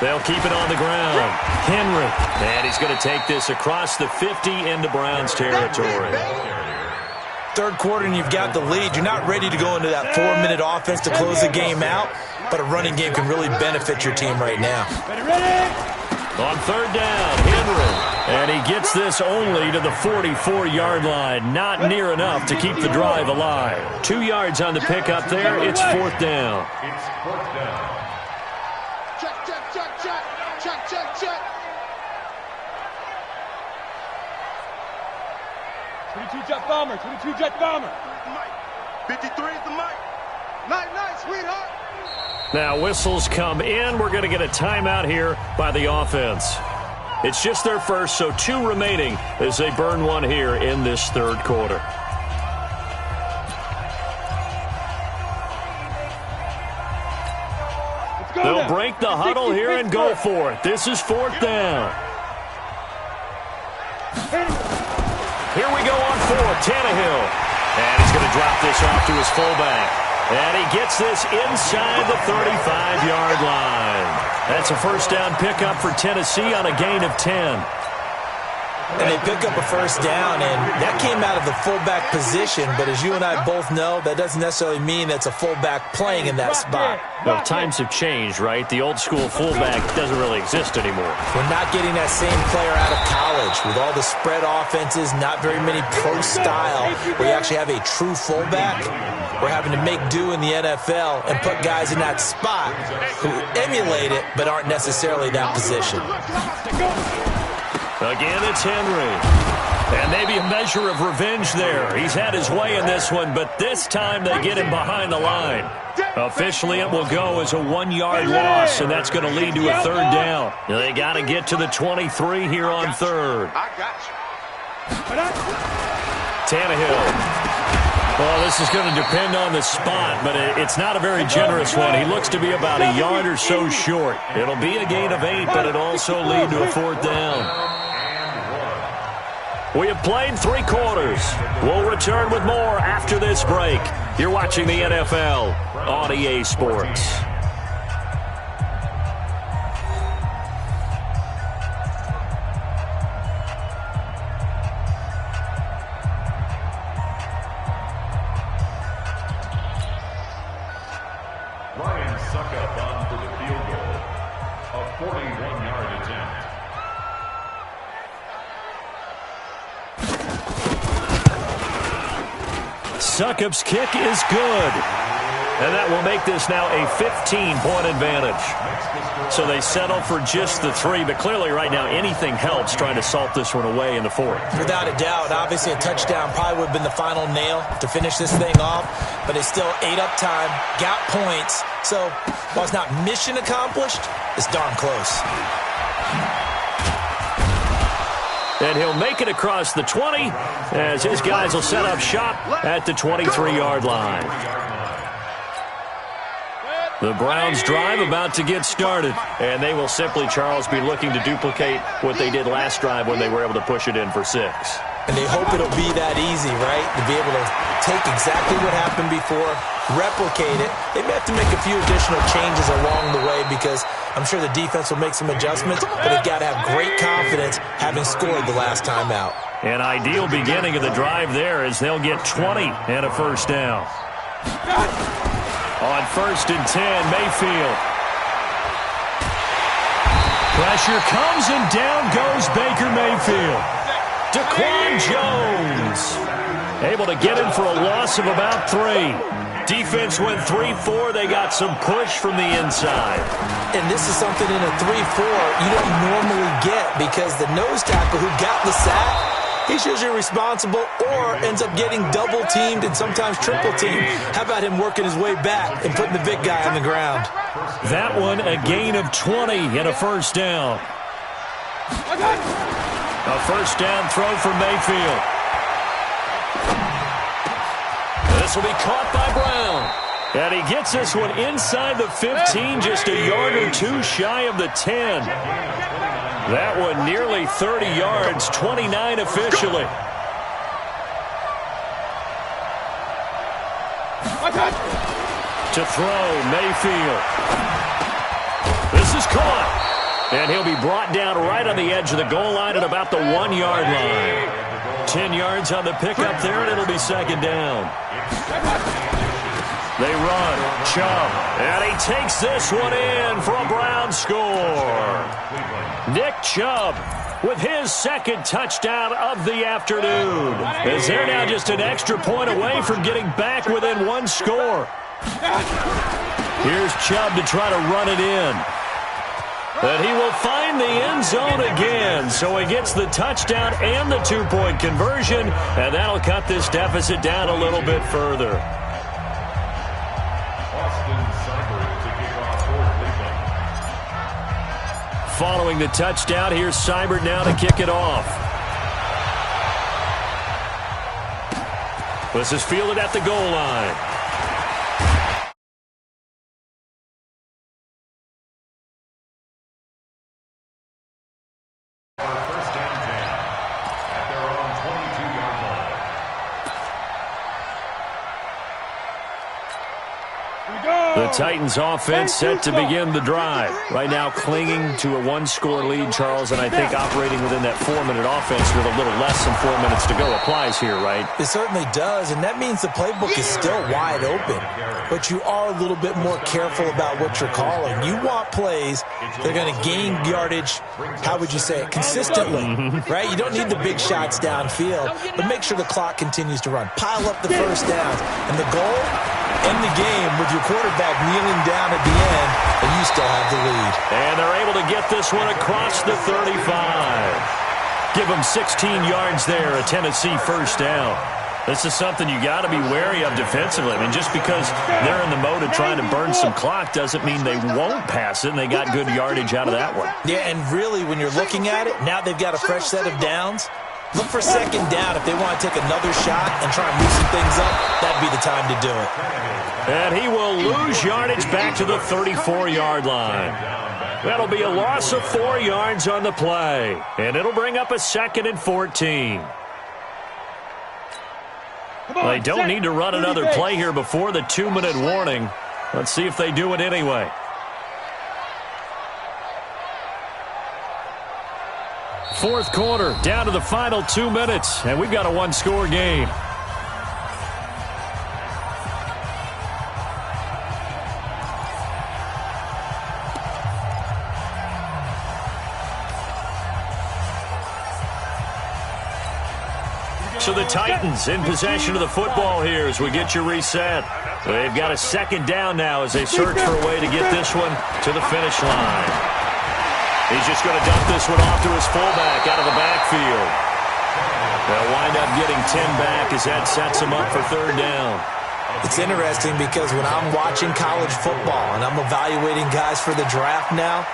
They'll keep it on the ground. Henry, and he's going to take this across the 50 into Browns territory. Third quarter and you've got the lead. You're not ready to go into that 4-minute offense to close the game out, but a running game can really benefit your team right now. On 3rd down, Henry. And he gets this only to the 44-yard line. Not near enough to keep the drive alive. 2 yards on the pickup there. It's 4th down. It's 4th down. Check. 22 jet bomber, 22 jet bomber. 53 is the mic. Night, night, sweetheart. Now whistles come in. We're going to get a timeout here by the offense. It's just their first, so 2 remaining as they burn one here in this third quarter. They'll break the huddle here and go for it. This is 4th down. Here we go on 4th. Tannehill. And he's going to drop this off to his fullback. And he gets this inside the 35-yard line. That's a first down pickup for Tennessee on a gain of 10. And they pick up a first down, and that came out of the fullback position. But as you and I both know, that doesn't necessarily mean that's a fullback playing in that spot. Well, times have changed, right? The old school fullback doesn't really exist anymore. We're not getting that same player out of college with all the spread offenses, not very many pro style, where you actually have a true fullback. We're having to make do in the NFL and put guys in that spot who emulate it but aren't necessarily that position. Again, it's Henry. And maybe a measure of revenge there. He's had his way in this one, but this time they get him behind the line. Officially, it will go as a 1-yard loss, and that's going to lead to a 3rd down. They got to get to the 23 here on 3rd. I got you. Tannehill. Well, this is going to depend on the spot, but it's not a very generous one. He looks to be about a yard or so short. It'll be a gain of 8, but it'll also lead to a 4th down. We have played 3 quarters. We'll return with more after this break. You're watching the NFL on EA Sports. Succop's kick is good. And that will make this now a 15-point advantage. So they settle for just the 3, but clearly right now anything helps trying to salt this one away in the 4th. Without a doubt, obviously a touchdown probably would have been the final nail to finish this thing off, but it's still 8 up time, got points. So while it's not mission accomplished, it's darn close. And he'll make it across the 20 as his guys will set up shop at the 23-yard line. The Browns drive about to get started, and they will simply, Charles, be looking to duplicate what they did last drive when they were able to push it in for 6. And they hope it'll be that easy, right? To be able to take exactly what happened before, replicate it. They may have to make a few additional changes along the way because I'm sure the defense will make some adjustments, but they've got to have great confidence having scored the last time out. An ideal beginning of the drive there as they'll get 20 and a first down. On 1st and 10, Mayfield. Pressure comes and down goes Baker Mayfield. Daquan Jones able to get him for a loss of about 3. Defense went 3-4. They got some push from the inside. And this is something in a 3-4 you don't normally get because the nose tackle who got the sack, he's usually responsible or ends up getting double-teamed and sometimes triple-teamed. How about him working his way back and putting the big guy on the ground? That one, a gain of 20 and a first down. A first down throw for Mayfield. This will be caught by Brown. And he gets this one inside the 15, just a yard or 2 shy of the 10. That one nearly 30 yards, 29 officially. To throw, Mayfield. This is caught. And he'll be brought down right on the edge of the goal line at about the 1-yard line. 10 yards on the pickup there, and it'll be second down. They run, Chubb, and he takes this one in for a Brown score. Nick Chubb with his second touchdown of the afternoon. As they're now just an extra point away from getting back within 1 score. Here's Chubb to try to run it in. And he will find the end zone again. So he gets the touchdown and the 2-point conversion, and that'll cut this deficit down a little bit further. Following the touchdown, here's Seibert now to kick it off. This is fielded at the goal line. First down jam at their own 22-yard line. The Titans offense set to begin the drive. Right now clinging to a 1-score lead, Charles, and I think operating within that 4-minute offense with a little less than 4 minutes to go applies here, right? It certainly does, and that means the playbook is still wide open. But you are a little bit more careful about what you're calling. You want plays that are going to gain yardage, how would you say it, consistently, right? You don't need the big shots downfield, but make sure the clock continues to run. Pile up the first downs, and the goal, end the game with your quarterback kneeling down at the end, and you still have the lead. And they're able to get this one across the 35. Give them 16 yards there, a Tennessee first down. This is something you got to be wary of defensively. I mean, just because they're in the mode of trying to burn some clock doesn't mean they won't pass it, and they got good yardage out of that one. Yeah, and really, when you're looking at it, now they've got a fresh set of downs. Look for second down. If they want to take another shot and try and loosen things up, that'd be the time to do it. And he will lose yardage back to the 34-yard line. That'll be a loss of 4 yards on the play. And it'll bring up a 2nd and 14. They don't need to run another play here before the 2-minute warning. Let's see if they do it anyway. Fourth quarter, down to the final 2 minutes, and we've got a 1-score game. So the Titans in possession of the football here as we get you reset. They've got a 2nd down now as they search for a way to get this one to the finish line. He's just going to dump this one off to his fullback out of the backfield. They'll wind up getting 10 back as that sets him up for 3rd down. It's interesting because when I'm watching college football and I'm evaluating guys for the draft now,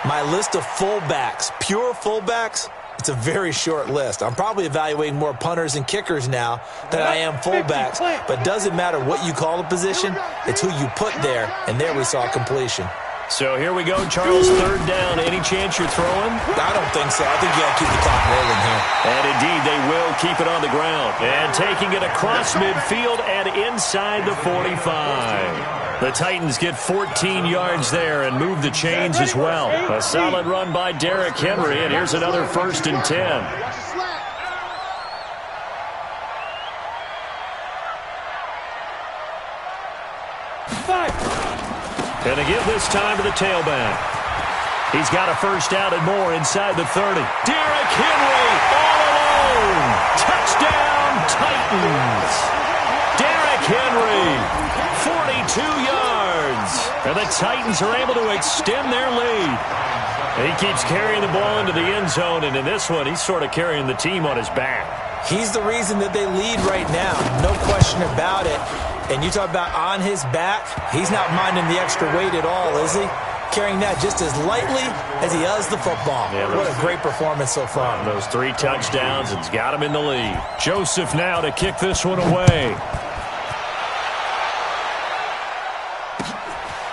my list of fullbacks, pure fullbacks, it's a very short list. I'm probably evaluating more punters and kickers now than I am fullbacks, but doesn't matter what you call the position, it's who you put there, and there we saw completion. So here we go, Charles, 3rd down. Any chance you're throwing? I don't think so. I think you got to keep the clock rolling here. And indeed, they will keep it on the ground. And taking it across midfield and inside the 45. The Titans get 14 yards there and move the chains as well. A solid run by Derrick Henry, and here's another 1st and 10. And to give this time to the tailback. He's got a 1st down and more inside the 30. Derrick Henry all alone. Touchdown, Titans. Derrick Henry, 42 yards. And the Titans are able to extend their lead. And he keeps carrying the ball into the end zone, and in this one, he's sort of carrying the team on his back. He's the reason that they lead right now, no question about it. And you talk about on his back, he's not minding the extra weight at all, is he? Carrying that just as lightly as he does the football. Yeah, what a great performance so far. Those 3 touchdowns, it's got him in the lead. Joseph now to kick this one away.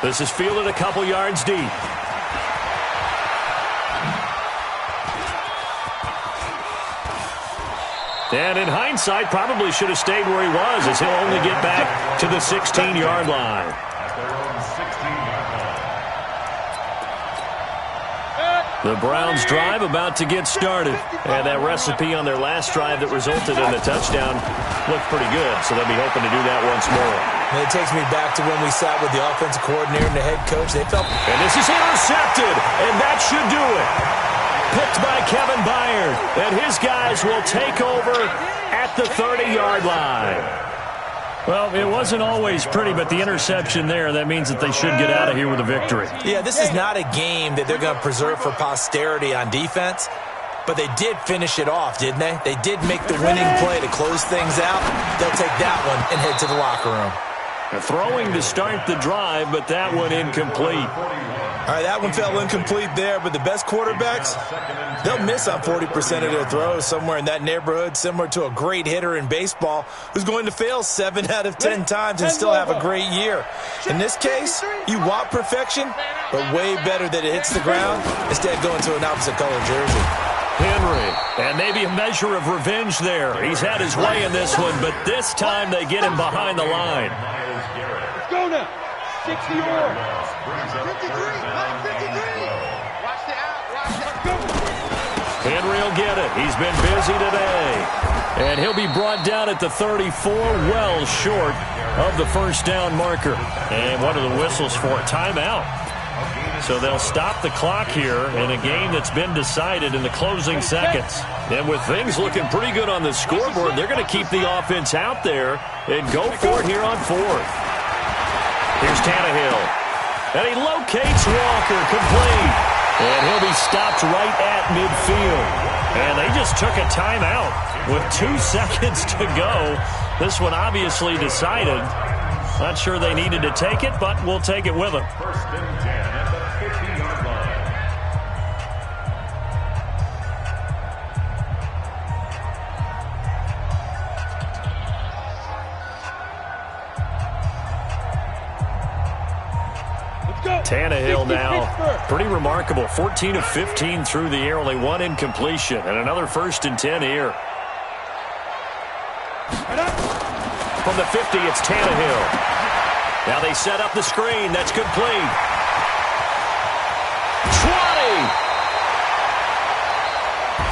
This is fielded a couple yards deep. And in hindsight, probably should have stayed where he was, as he'll only get back to the 16-yard line. The Browns drive about to get started. And that recipe on their last drive that resulted in a touchdown looked pretty good, so they'll be hoping to do that once more. And it takes me back to when we sat with the offensive coordinator and the head coach. They felt... And this is intercepted, and that should do it. Picked by Kevin Byard, and his guys will take over at the 30-yard line. Well, it wasn't always pretty, but the interception there, that means that they should get out of here with a victory. Yeah, this is not a game that they're going to preserve for posterity on defense, but they did finish it off, didn't they? They did make the winning play to close things out. They'll take that one and head to the locker room. Throwing to start the drive, but that one incomplete. All right, that one fell incomplete there, but the best quarterbacks, they'll miss on 40% of their throws, somewhere in that neighborhood, similar to a great hitter in baseball who's going to fail 7 out of 10 times and still have a great year. In this case, you want perfection, but way better that it hits the ground instead of going to an opposite color jersey. Henry, and maybe a measure of revenge there. He's had his way in this one, but this time they get him behind the line. Let's go now. 60 yards. 53. Watch the out. Watch the Henry will get it. He's been busy today. And he'll be brought down at the 34, well short of the first down marker. And what are the whistles for? Timeout. So they'll stop the clock here in a game that's been decided in the closing seconds. And with things looking pretty good on the scoreboard, they're going to keep the offense out there and go for it here on fourth. Here's Tannehill. And he locates Walker, complete. And he'll be stopped right at midfield. And they just took a timeout with 2 seconds to go. This one obviously decided. Not sure they needed to take it, but we'll take it with them. First and 10 at the 50-yard line. Tannehill now, pretty remarkable. 14 of 15 through the air, only 1 incompletion, and another first and 10 here. From the 50, it's Tannehill. Now they set up the screen. That's complete. 20!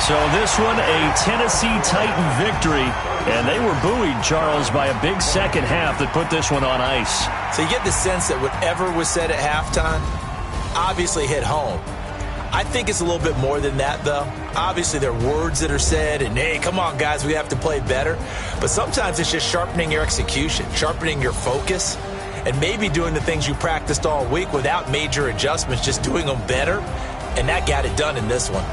So this one, a Tennessee Titan victory, and they were buoyed, Charles, by a big second half that put this one on ice. So you get the sense that whatever was said at halftime obviously hit home. I think it's a little bit more than that, though. Obviously, there are words that are said, and, hey, come on, guys, we have to play better. But sometimes it's just sharpening your execution, sharpening your focus, and maybe doing the things you practiced all week without major adjustments, just doing them better, and that got it done in this one.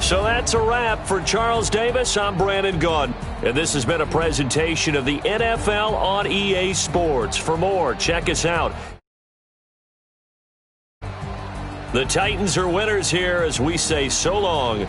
So that's a wrap for Charles Davis. I'm Brandon Gunn, and this has been a presentation of the NFL on EA Sports. For more, check us out. The Titans are winners here as we say so long.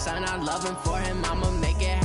son, I love him for him, I'ma make it